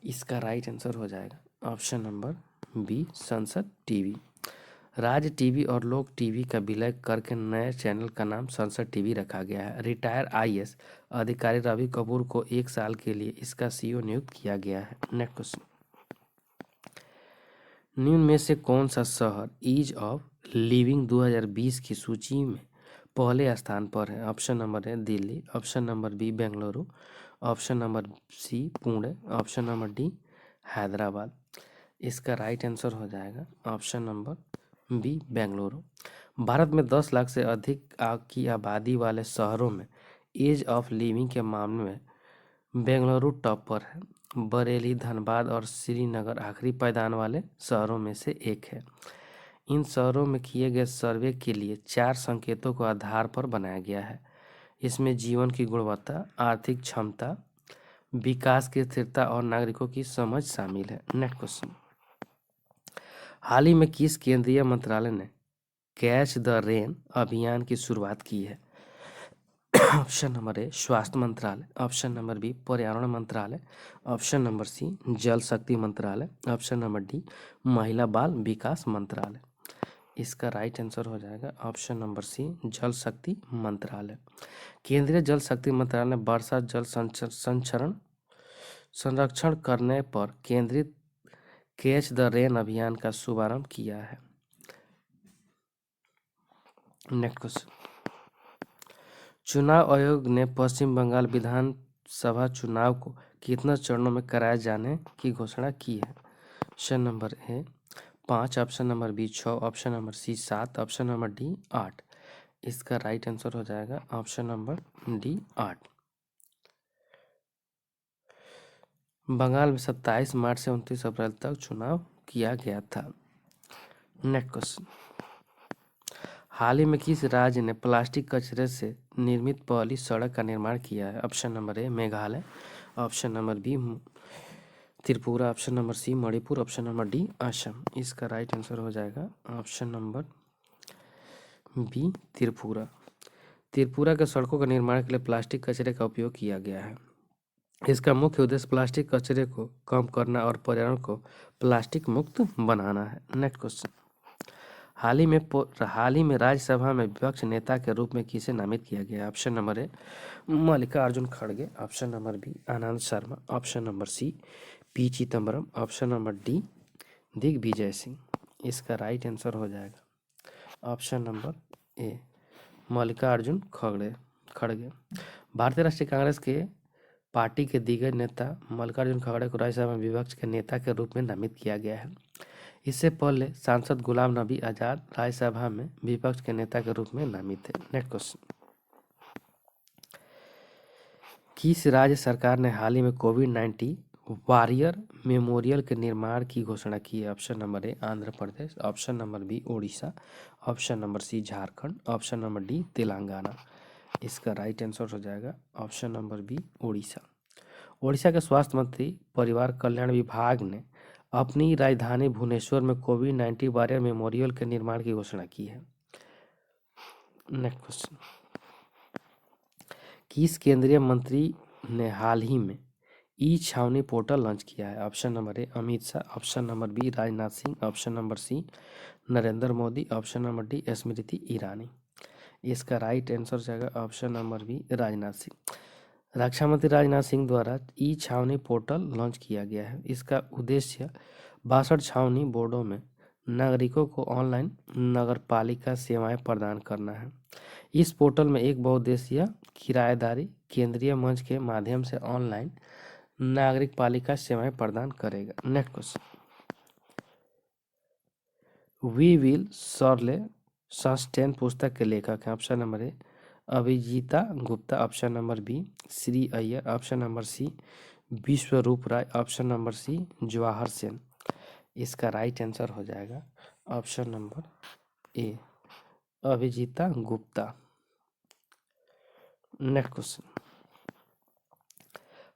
इसका राइट आंसर हो जाएगा option number B Sansad TV. Rajya TV और लोक टीवी का विलय करके नए चैनल का नाम संसद टीवी रखा गया है। रिटायर IAS अधिकारी रवि कपूर को 1 साल के लिए इसका CEO नियुक्त किया गया है। नेक्स्ट क्वेश्चन, निम्न में से कौन सा शहर ईज ऑफ लिविंग 2020 की सूची में पहले स्थान पर है? Option number A Delhi, option number B Bengaluru, option number C Pune, option number D Hyderabad. इसका राइट आंसर हो जाएगा option number B Bengaluru. Bharat में 10 लाख से अधिक की आबादी वाले शहरों में एज ऑफ लिविंग के मामले में बेंगलुरु टॉप पर है। बरेली, धनबाद और श्रीनगर आखिरी पायदान वाले शहरों में से एक है। इन शहरों में किए गए सर्वे के लिए 4 संकेतों को आधार पर बनाया गया है। इसमें जीवन की गुणवत्ता, आर्थिक क्षमता, विकास की स्थिरता और नागरिकों की समझ शामिल है। नेक्स्ट क्वेश्चन, हाल ही में किस केंद्रीय मंत्रालय ने कैच द रेन अभियान की शुरुआत की है? ऑप्शन नंबर ए स्वास्थ्य मंत्रालय, ऑप्शन नंबर बी पर्यावरण मंत्रालय, ऑप्शन नंबर सी जल शक्ति मंत्रालय, ऑप्शन नंबर डी महिला बाल विकास मंत्रालय। इसका राइट आंसर हो जाएगा ऑप्शन नंबर सी जल शक्ति मंत्रालय। केंद्रीय जल शक्ति मंत्रालय ने वर्षा जल संचरण संरक्षण करने पर केंद्रित कैच द रेन अभियान का शुभारंभ किया है। नेक्स्ट क्वेश्चन, चुनाव आयोग ने पश्चिम बंगाल विधानसभा चुनाव को कितने चरणों में कराए जाने की घोषणा की है? Option number A 5, option number B 6, option number C 7, option number D 8। इसका राइट आंसर हो जाएगा ऑप्शन नंबर डी 8। बंगाल में 27 मार्च से 29 अप्रैल तक चुनाव किया गया था। नेक्स्ट क्वेश्चन, हाल ही में किस राज्य ने प्लास्टिक कचरे से निर्मित पहली सड़क का निर्माण किया है? Option number A Meghalaya, option number B Tripura, option number C Manipur, option number D Assam. इसका राइट आंसर हो जाएगा option number B Tripura. Tripura के सड़कों का निर्माण के लिए प्लास्टिक कचरे का उपयोग किया गया है। इसका मुख्य उद्देश्य प्लास्टिक कचरे को कम करना और पर्यावरण को प्लास्टिक मुक्त बनाना है। नेक्स्ट क्वेश्चन, हाल ही में राज्यसभा में विपक्ष नेता के रूप में किसे नामित किया गया? ऑप्शन नंबर ए मल्लिकार्जुन खड़गे, option number B Anand Sharma, option number C P Chidambaram, option number D Digvijaya Singh. इसका राइट आंसर हो जाएगा ऑप्शन नंबर ए मल्लिकार्जुन खड़गे। भारतीय राष्ट्रीय कांग्रेस के पार्टी के दिग्गज नेता मल्लिकार्जुन खड़गे को राज्यसभा में विपक्ष के नेता के रूप में नामित किया गया है। इससे पहले सांसद गुलाम नबी आजाद राज्यसभा में विपक्ष के नेता के रूप में नामित थे। नेक्स्ट क्वेश्चन, किस राज्य सरकार ने हाल ही में कोविड-19 वॉरियर मेमोरियल के निर्माण की घोषणा की है? Option number A Andhra Pradesh, option number B Orissa, option number C Jharkhand, option number D Telangana. इसका राइट आंसर हो जाएगा option number B Orissa. Orissa के स्वास्थ्य मंत्री परिवार कल्याण विभाग ने अपनी राजधानी भुवनेश्वर में कोविड-19 वॉरियर मेमोरियल के निर्माण की घोषणा की है। नेक्स्ट क्वेश्चन, किस केंद्रीय मंत्री ने हाल ही में ई छावनी पोर्टल लॉन्च किया है? Option number A Amit Shah, option number B Rajnath Singh, option number C Narendra Modi, option number D Smriti Irani. इसका राइट आंसर जाएगा option number B Rajnath Singh. रक्षा मंत्री राजनाथ सिंह द्वारा ई छावनी पोर्टल लॉन्च किया गया है। इसका उद्देश्य 62 छावनी बोर्डों में नागरिकों को ऑनलाइन नगरपालिका सेवाएं प्रदान करना है। इस पोर्टल में एक बहुउद्देशीय किराएदारी केंद्रीय मंच के माध्यम से ऑनलाइन नागरिक पालिका सेवाएं प्रदान करेगा। Next question, we will surely sustain पुस्तक के लेखक हैं? Option number A Abhijita Gupta, option number B Shri Iyer, option number C Vishwaroop Roy, option number C Jawahar Sen. इसका राइट आंसर हो जाएगा option number A Abhijita Gupta. Next question,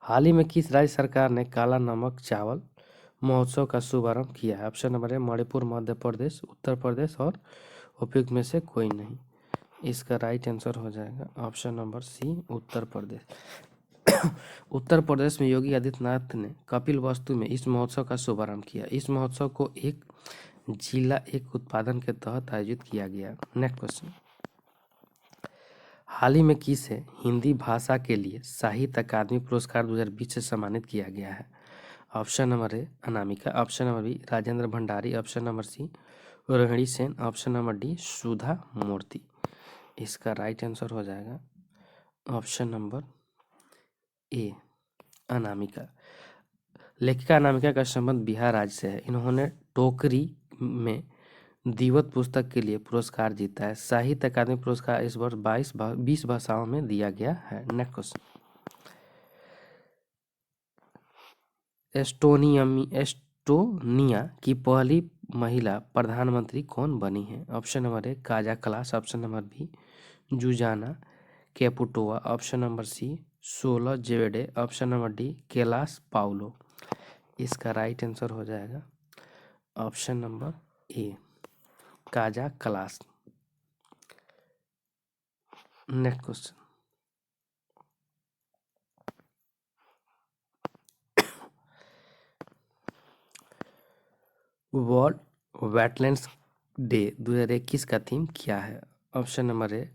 हाल ही में किस राज्य सरकार ने काला नमक चावल महोत्सव का शुभारंभ किया है? ऑप्शन नंबर ए मणिपुर, मध्य प्रदेश, उत्तर प्रदेश और उपयुक्त में से कोई नहीं। इसका राइट आंसर हो जाएगा ऑप्शन नंबर सी उत्तर प्रदेश। उत्तर प्रदेश में योगी आदित्यनाथ ने कपिल वस्तु में इस महोत्सव का शुभारंभ किया। इस महोत्सव को एक जिला एक उत्पादन के तहत आयोजित किया गया। नेक्स्ट क्वेश्चन, हाल ही में किसे हिंदी भाषा के लिए साहित्य अकादमी पुरस्कार 2020 से सम्मानित किया गया है? Option number A Anamika, option number B Rajendra Bhandari, option number C Rohini Sen, option number D Sudha Murthy. इसका राइट आंसर हो जाएगा ऑप्शन नंबर ए अनामिका। लेखिका अनामिका का संबंध बिहार राज्य से है। इन्होंने टोकरी में दिवत पुस्तक के लिए पुरस्कार जीता है। साहित्य अकादमी पुरस्कार इस वर्ष 20 भाषाओं में दिया गया है। नेक्स्ट क्वेश्चन, एस्टोनिया की पहली महिला प्रधानमंत्री कौन बनी है? Option number A Kaja Kallas, option number B Zuzana Caputova, option number C 16 जेवेडे, ऑप्शन नंबर डी कैलाश पाउलो। इसका राइट आंसर हो जाएगा option number A Kaja Kallas. Next question, world wetlands day 2021 का थीम क्या है? Option number A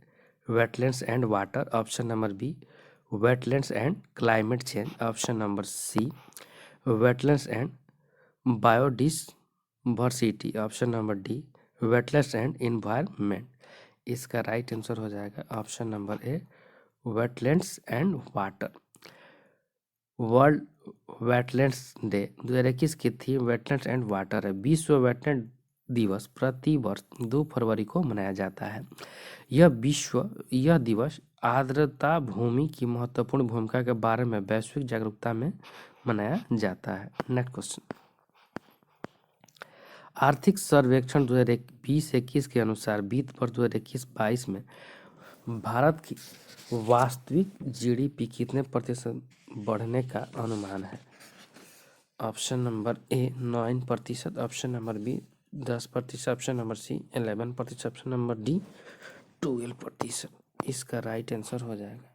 wetlands and water, option number B wetlands and climate change, option number C wetlands and biodiversity, option number D wetlands and environment. इसका right answer हो जाएगा option number A wetlands and water. World wetlands day 2021 की theme wetlands and water है। विश्व wetland दिवस प्रति वर्ष 2 फरवरी को मनाया जाता है। यह दिवस आर्द्रता भूमि की महत्वपूर्ण भूमिका के बारे में वैश्विक जागरूकता में मनाया जाता है। नेक्स्ट क्वेश्चन, आर्थिक सर्वेक्षण 2020-21 के अनुसार वित्त वर्ष 2021-22 में भारत की वास्तविक जीडीपी कितने प्रतिशत बढ़ने का अनुमान है? Option number A 9%, option number B 10%, option number C 11%, option number D 12%। इसका राइट आंसर हो जाएगा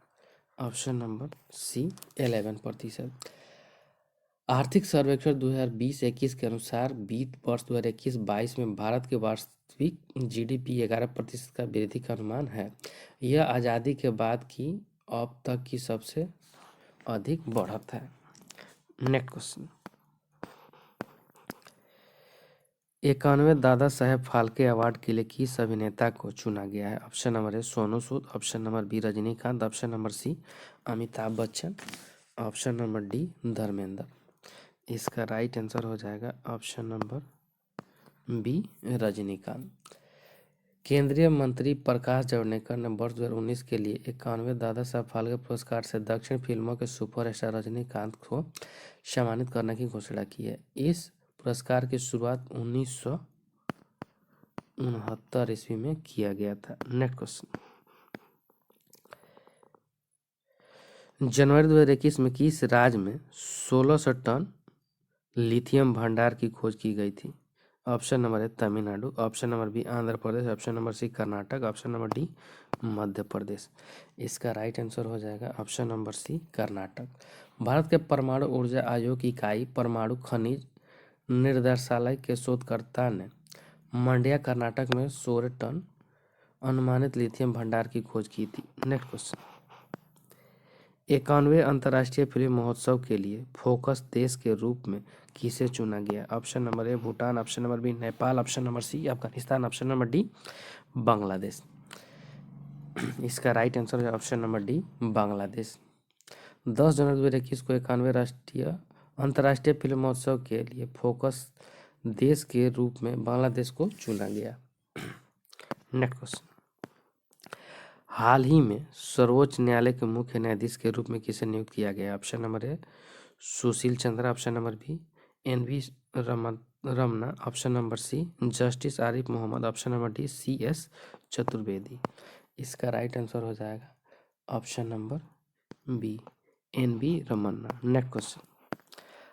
ऑप्शन नंबर सी 11%। आर्थिक सर्वेक्षण 2020-21 के अनुसार वित्त वर्ष 2021-22 में भारत की वास्तविक जीडीपी 11% का वृद्धि का अनुमान है। यह आज़ादी के बाद की अब तक की सबसे अधिक बढ़त है। Next question, 91वें Dada Saheb Phalke award के लिए किस अभिनेता को चुना गया है? Option number A Sonu Sood, option number B Rajinikanth, option number C Amitabh Bachchan, option number D Dharmendra. इसका राइट आंसर हो जाएगा ऑप्शन नंबर बी रजनीकांत। केंद्रीय मंत्री प्रकाश जावड़ेकर ने वर्ष 2019 के लिए 91वें दादा साहब फाल्के पुरस्कार से दक्षिण फिल्मों के सुपरस्टार रजनीकांत को सम्मानित करने की घोषणा की है। इस पुरस्कार की शुरुआत 1969 ईस्वी में किया गया था। नेक्स्ट क्वेश्चन, जनवरी 2021 में किस राज्य में 1600 टन लिथियम भंडार की खोज की गई थी? Option number A Tamil Nadu, option number B Andhra Pradesh, option number C Karnataka, option number D Madhya Pradesh. इसका राइट आंसर हो जाएगा option number C Karnataka. Bharat के परमाणु ऊर्जा आयोग की इकाई परमाणु खनिज निर्देशालय के शोधकर्ता ने मंड्या कर्नाटक में 16 टन अनुमानित लिथियम भंडार की खोज की थी। नेक्स्ट क्वेश्चन, 91वें अंतर्राष्ट्रीय फिल्म महोत्सव के लिए फोकस देश के रूप में किसे चुना गया? Option number A Bhutan, option number B Nepal, option number C Afghanistan, option number D Bangladesh. इसका राइट आंसर है ऑप्शन नंबर डी बांग्लादेश। 10 जनवरी 2021 को 91वें अंतर्राष्ट्रीय फिल्म महोत्सव के लिए फोकस देश के रूप में बांग्लादेश को चुना गया। नेक्स्ट क्वेश्चन, हाल ही में सर्वोच्च न्यायालय के मुख्य न्यायाधीश के रूप में किसे नियुक्त किया गया? Option number A Sushil Chandra, option number B NV Ramana, option number C justice Arif Mohammad, option number D CS Chaturvedi. इसका राइट आंसर हो जाएगा option number B NV Ramana. Next question,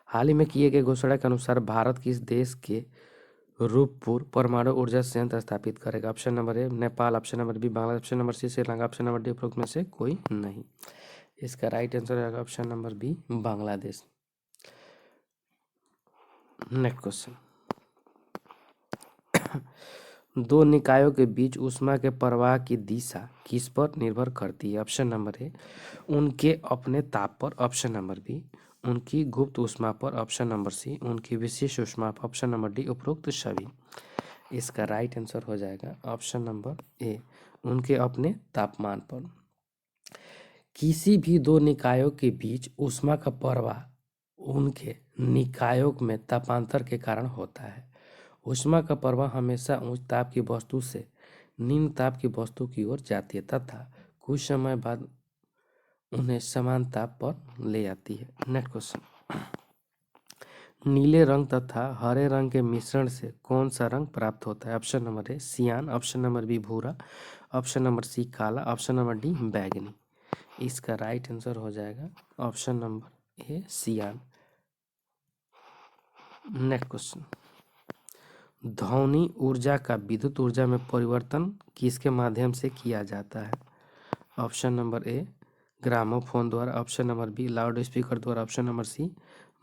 हाल ही में किए गए घोषणा के अनुसार भारत किस देश के रूपपुर परमाणु ऊर्जा संयंत्र स्थापित करेगा? Option number A Nepal, option number B Bangladesh, option number C Sri Lanka, option number D उपरोक्त में से कोई नहीं। इसका राइट आंसर रहेगा option number B Bangladesh. Next question, दो निकायों के बीच ऊष्मा के प्रवाह की दिशा किस पर निर्भर करती है? ऑप्शन नंबर ए उनके अपने ताप पर, ऑप्शन नंबर बी उनकी गुप्त ऊष्मा पर, ऑप्शन नंबर सी उनकी विशिष्ट ऊष्मा पर, ऑप्शन नंबर डी उपरोक्त सभी। इसका राइट आंसर हो जाएगा ऑप्शन नंबर ए उनके अपने तापमान पर। किसी भी दो निकायों के बीच ऊष्मा का प्रवाह उनके निकायों में तापांतर के कारण होता है। ऊष्मा का प्रवाह हमेशा उच्च ताप की वस्तु से निम्न ताप की वस्तु की ओर जाती है तथा कुछ समय बाद उन्हें समान ताप पर ले आती है। नेक्स्ट क्वेश्चन, नीले रंग तथा हरे रंग के मिश्रण से कौन सा रंग प्राप्त होता है? ऑप्शन नंबर ए सियान, ऑप्शन नंबर बी भूरा, ऑप्शन नंबर सी काला, ऑप्शन नंबर डी बैगनी। इसका राइट आंसर हो जाएगा ऑप्शन नंबर ए सियान। नेक्स्ट क्वेश्चन, ध्वनि ऊर्जा का विद्युत ऊर्जा में परिवर्तन किसके माध्यम से किया जाता है? ऑप्शन नंबर ए ग्रामोफोन द्वारा, option number be loud speaker द्वारा, ऑप्शन नंबर सी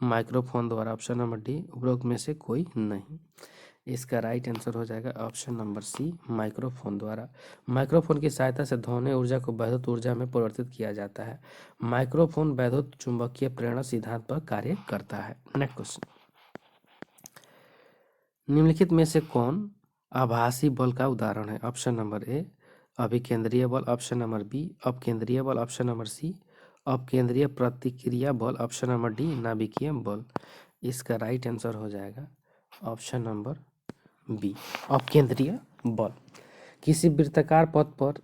माइक्रोफोन द्वारा, ऑप्शन नंबर डी उपरोक्त में से कोई नहीं। इसका राइट आंसर हो जाएगा ऑप्शन नंबर सी माइक्रोफोन द्वारा। माइक्रोफोन की सहायता से ध्वनि ऊर्जा को वैद्युत ऊर्जा में परिवर्तित किया जाता है। माइक्रोफोन वैद्युत चुंबकीय प्रेरण सिद्धांत पर कार्य करता है। नेक्स्ट क्वेश्चन, निम्नलिखित में से कौन आभासी बल का उदाहरण है? ऑप्शन नंबर ए अभिकेंद्रीय बल, ऑप्शन नंबर बी अपकेंद्रीय बल, ऑप्शन नंबर सी अपकेंद्रीय प्रतिक्रिया बल, ऑप्शन नंबर डी नाभिकीय बल। इसका राइट आंसर हो जाएगा ऑप्शन नंबर बी अपकेंद्रीय बल। किसी वृत्ताकार पथ पर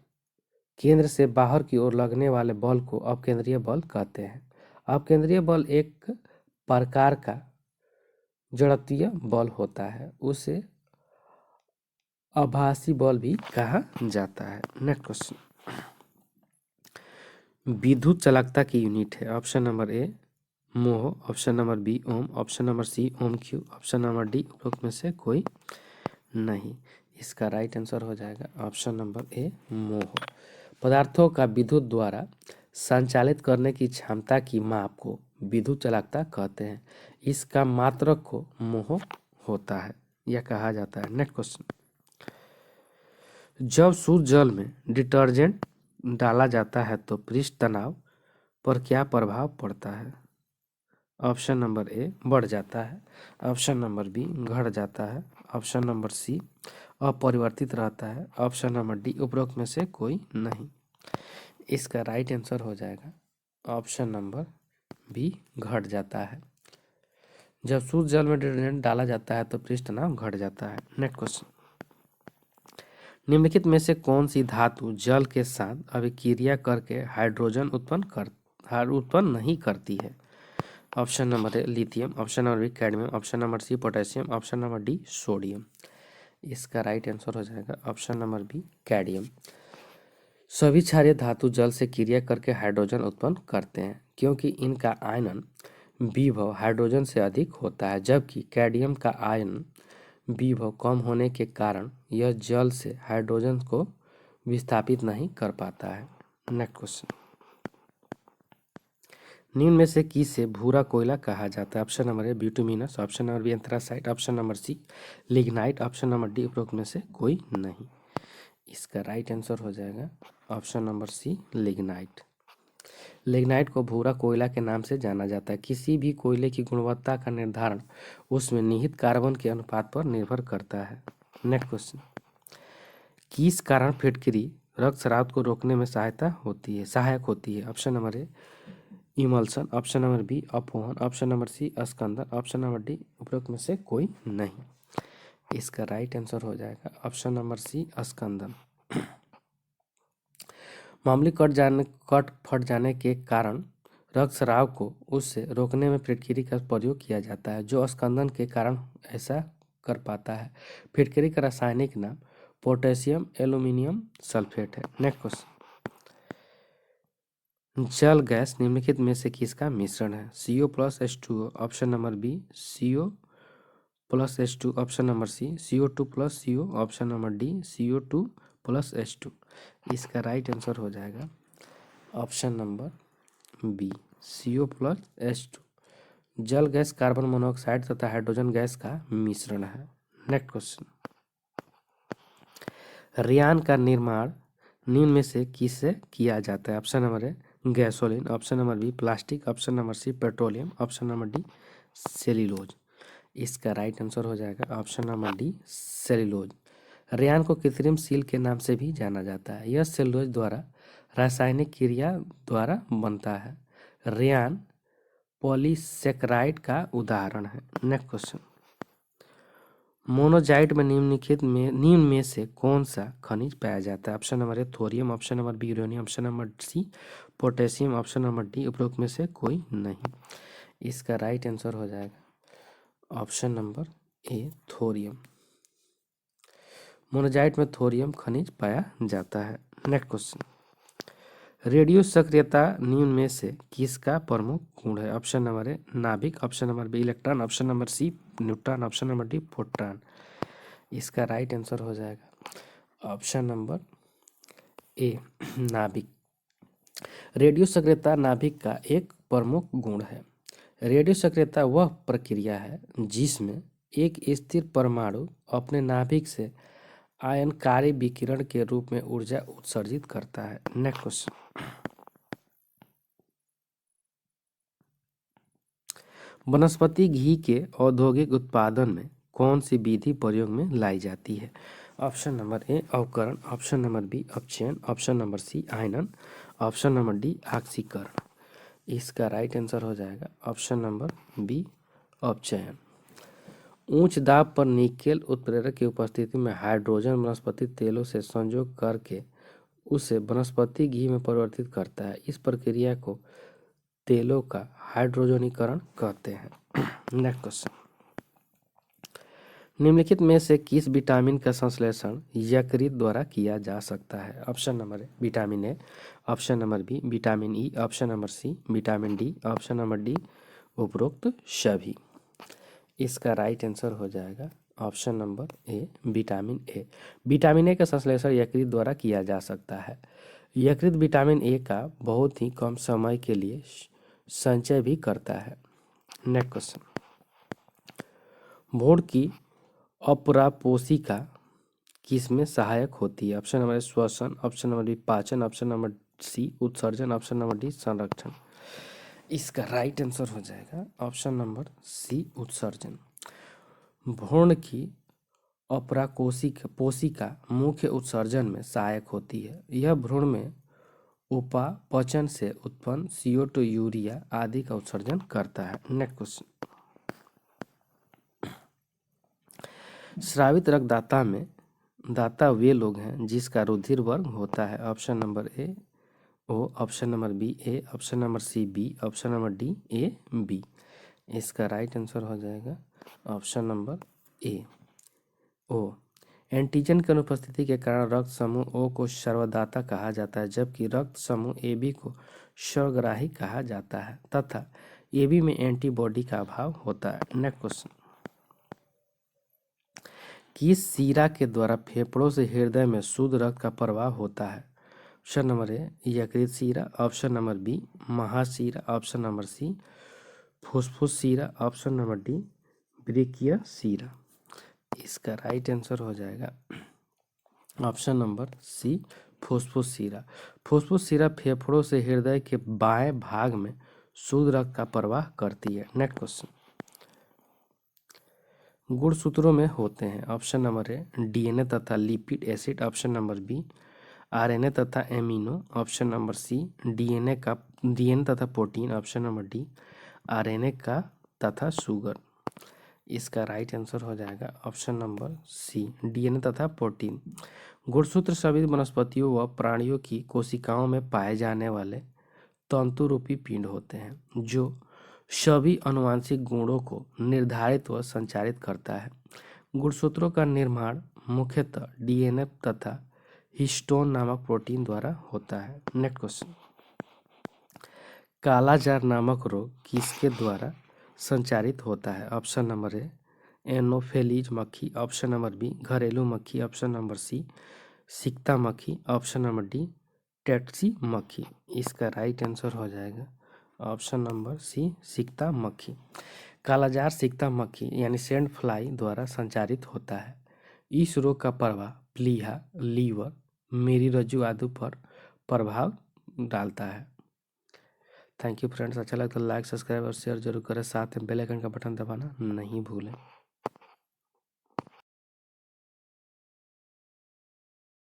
केंद्र से बाहर की ओर लगने वाले बल को अपकेंद्रीय बल कहते हैं। अपकेंद्रीय बल एक प्रकार का जड़त्वीय बल होता है, उसे आभासी बल भी कहा जाता है। नेक्स्ट क्वेश्चन, विद्युत चालकता की यूनिट है। ऑप्शन नंबर ए मोह, ऑप्शन नंबर बी ओम, ऑप्शन नंबर सी ओम क्यू, ऑप्शन नंबर डी उपरोक्त में से कोई नहीं। इसका राइट आंसर हो जाएगा ऑप्शन नंबर ए मोह। पदार्थों का विद्युत द्वारा संचालित करने की क्षमता की माप को विद्युत चालकता कहते हैं। इसका मात्रक को मोह होता है या कहा जाता है। नेक्स्ट क्वेश्चन, जब शुद्ध जल में डिटर्जेंट डाला जाता है तो पृष्ठ तनाव पर क्या प्रभाव पड़ता है? ऑप्शन नंबर ए बढ़ जाता है, ऑप्शन नंबर बी घट जाता है, ऑप्शन नंबर सी अपरिवर्तित रहता है, ऑप्शन नंबर डी उपरोक्त में से कोई नहीं। इसका राइट आंसर हो जाएगा ऑप्शन नंबर बी घट जाता है। जब शुद्ध जल में डिटर्जेंट डाला जाता है तो पृष्ठ तनाव घट जाता है। नेक्स्ट क्वेश्चन, निम्नलिखित में से कौन सी धातु जल के साथ अभिक्रिया करके हाइड्रोजन उत्पन्न नहीं करती है? Option number A lithium, option number B cadmium, option number C potassium, option number D sodium. इसका राइट आंसर हो जाएगा ऑप्शन नंबर बी कैडमियम। सभी क्षारीय धातु जल से क्रिया करके हाइड्रोजन उत्पन्न करते हैं क्योंकि इनका आयनन विभव हाइड्रोजन से अधिक होता है, जबकि कैडमियम का आयन विभव कम होने के कारण यह जल से हाइड्रोजन को विस्थापित नहीं कर पाता है। नेक्स्ट क्वेश्चन, निम्न में से किसे भूरा कोयला कहा जाता है? Option number A bituminous, option number B anthracite, option number C lignite, option number D उपरोक्त में से कोई नहीं। इसका राइट आंसर हो जाएगा option number C lignite. Lignite को भूरा कोयला के नाम से जाना जाता है। किसी भी कोयले की गुणवत्ता का निर्धारण उसमें निहित कार्बन के अनुपात पर निर्भर करता है। नेक्स्ट क्वेश्चन, किस कारण फिटकरी रक्तस्राव को रोकने में सहायक होती है? Option number A emulsion, option number B अपवहन, ऑप्शन नंबर सी स्कंदन, ऑप्शन नंबर डी उपरोक्त में से कोई नहीं। इसका राइट आंसर हो जाएगा ऑप्शन नंबर सी स्कंदन। मामूली कट फट जाने के कारण रक्तस्राव को उससे रोकने में फिटकरी का प्रयोग किया जाता है, जो स्कंदन के कारण ऐसा कर पाता है। फिटकरी का रासायनिक नाम पोटेशियम एल्यूमिनियम सल्फेट है। नेक्स्ट क्वेश्चन, जल गैस निम्नलिखित में से किसका मिश्रण है? CO plus H2O, option number B CO plus H2, option number C CO2 plus CO, option number D CO2 plus H2। इसका राइट आंसर हो जाएगा option number B CO plus H2। जल गैस कार्बन मोनोऑक्साइड तथा hydrogen gas का मिश्रण है। Next question, Ryan का निर्माण निम्न में से किससे किया जाता है? Option number A gasoline, option number B plastic, option number C petroleum, option number D cellulose. इसका राइट आंसर हो जाएगा option number D cellulose. Rayon को कृत्रिम सील के नाम से भी जाना जाता है। यह सेल्यूलोज द्वारा रासायनिक क्रिया द्वारा बनता है। रेयान पॉलीसेकेराइड का उदाहरण है। नेक्स्ट क्वेश्चन, मोनोजाइट में निम्न में से कौन सा खनिज पाया जाता है? Option number A thorium, option number B uranium, option number C potassium, option number D उपरोक्त में से कोई नहीं। इसका राइट आंसर हो जाएगा option number A thorium. Monazite में थोरियम खनिज पाया जाता है। नेक्स्ट क्वेश्चन, रेडियो सक्रियता निम्न में से किसका प्रमुख गुण है? ऑप्शन नंबर ए नाभिक, option number B electron, option number C neutron, option number D proton. इसका राइट आंसर हो जाएगा ऑप्शन नंबर ए नाभिक। रेडियो सक्रियता नाभिक का एक प्रमुख गुण है। रेडियो सक्रियता वह प्रक्रिया है जिसमें एक स्थिर परमाणु अपने नाभिक से आयनकारी विकिरण के रूप में ऊर्जा उत्सर्जित करता है। नेक्स्ट क्वेश्चन, वनस्पति घी के औद्योगिक उत्पादन में कौन सी विधि प्रयोग में लाई जाती है? ऑप्शन नंबर ए अवकरण, ऑप्शन नंबर बी अपचयन, ऑप्शन नंबर सी आयनन, ऑप्शन नंबर डी ऑक्सीकरण। इसका राइट आंसर हो जाएगा ऑप्शन नंबर बी अपचयन। उच्च दाब पर निकेल उत्प्रेरक की उपस्थिति में हाइड्रोजन वनस्पति तेलों से संयोग करके उसे वनस्पति घी में परिवर्तित करता है। इस प्रक्रिया को तेलों का हाइड्रोजनीकरण कहते हैं। नेक्स्ट क्वेश्चन, निम्नलिखित में से किस विटामिन का संश्लेषण यकृत द्वारा किया जा सकता है? Option number A vitamin A, option number B vitamin E, option number C vitamin D, option number D उपरोक्त सभी। इसका राइट आंसर हो जाएगा option number A vitamin A. Vitamin A का संश्लेषण यकृत द्वारा किया जा सकता है। यकृत विटामिन ए का बहुत ही कम समय के लिए संचय भी करता है। नेक्स्ट क्वेश्चन, भ्रूण की अपरापोषिका किसमें सहायक होती है? ऑप्शन नंबर ए श्वसन, ऑप्शन नंबर बी पाचन, ऑप्शन नंबर सी उत्सर्जन, ऑप्शन नंबर डी संरक्षण। इसका राइट आंसर हो जाएगा ऑप्शन नंबर सी उत्सर्जन। भ्रूण की पोषिका मुख्य उत्सर्जन में सहायक होती है। यह भ्रूण में उपापचन से उत्पन्न CO2 यूरिया आदि का उत्सर्जन करता है। नेक्स्ट क्वेश्चन, स्रावित रक्तदाता में दाता वे लोग हैं जिसका रुधिर वर्ग होता है। Option number A O, option number B A, option number C B, option number D A B. इसका राइट आंसर हो जाएगा option number A O. Antigen की अनुपस्थिति के कारण रक्त समूह ओ को सर्वदाता कहा जाता है, जबकि रक्त समूह AB को सर्वग्राही कहा जाता है तथा AB में एंटीबॉडी का अभाव होता है। नेक्स्ट क्वेश्चन, किस शिरा के द्वारा फेफड़ों से हृदय में शुद्ध रक्त का प्रवाह होता है? ऑप्शन नंबर ए यकृत शिरा, ऑप्शन नंबर बी महाशिरा, ऑप्शन नंबर सी फुफ्फुस शिरा, ऑप्शन नंबर डी वृक्कीय शिरा। इसका राइट आंसर हो जाएगा ऑप्शन नंबर सी फुफ्फुस शिरा। फुफ्फुस शिरा फेफड़ों से हृदय के बाएं भाग में शुद्ध रक्त का प्रवाह करती है। नेक्स्ट क्वेश्चन, गुणसूत्रों में होते हैं। ऑप्शन नंबर ए DNA तथा lipid acid, option number B RNA तथा amino, option number C DNA तथा protein, option number D RNA का तथा शुगर। इसका राइट आंसर हो जाएगा ऑप्शन नंबर सी DNA तथा प्रोटीन। गुणसूत्र सभी वनस्पतियों व प्राणियों की कोशिकाओं में पाए जाने वाले तंतु रूपी पिंड होते हैं जो सभी आनुवंशिक गुणों को निर्धारित व संचारित करता है। गुणसूत्रों का निर्माण मुख्यतः DNA तथा हिस्टोन नामक प्रोटीन द्वारा होता है। नेक्स्ट क्वेश्चन, कालाजार नामक रोग किसके द्वारा संचारित होता है? ऑप्शन नंबर ए एनोफेलीज मक्खी, ऑप्शन नंबर बी घरेलू मक्खी, ऑप्शन नंबर सी सिकता मक्खी, ऑप्शन नंबर डी टेट्सी मक्खी। इसका राइट आंसर हो जाएगा ऑप्शन नंबर सी सिकता मक्खी। कालाजार सिकता मक्खी यानी सैंड फ्लाई द्वारा संचारित होता है। इस रोग का प्रभाव प्लीहा, लीवर, मेरुरज्जु आदि पर प्रभाव डालता है। थैंक यू फ्रेंड्स, अच्छा लगा तो लाइक सब्सक्राइब और शेयर जरूर करें, साथ में बेल आइकन का बटन दबाना नहीं भूलें।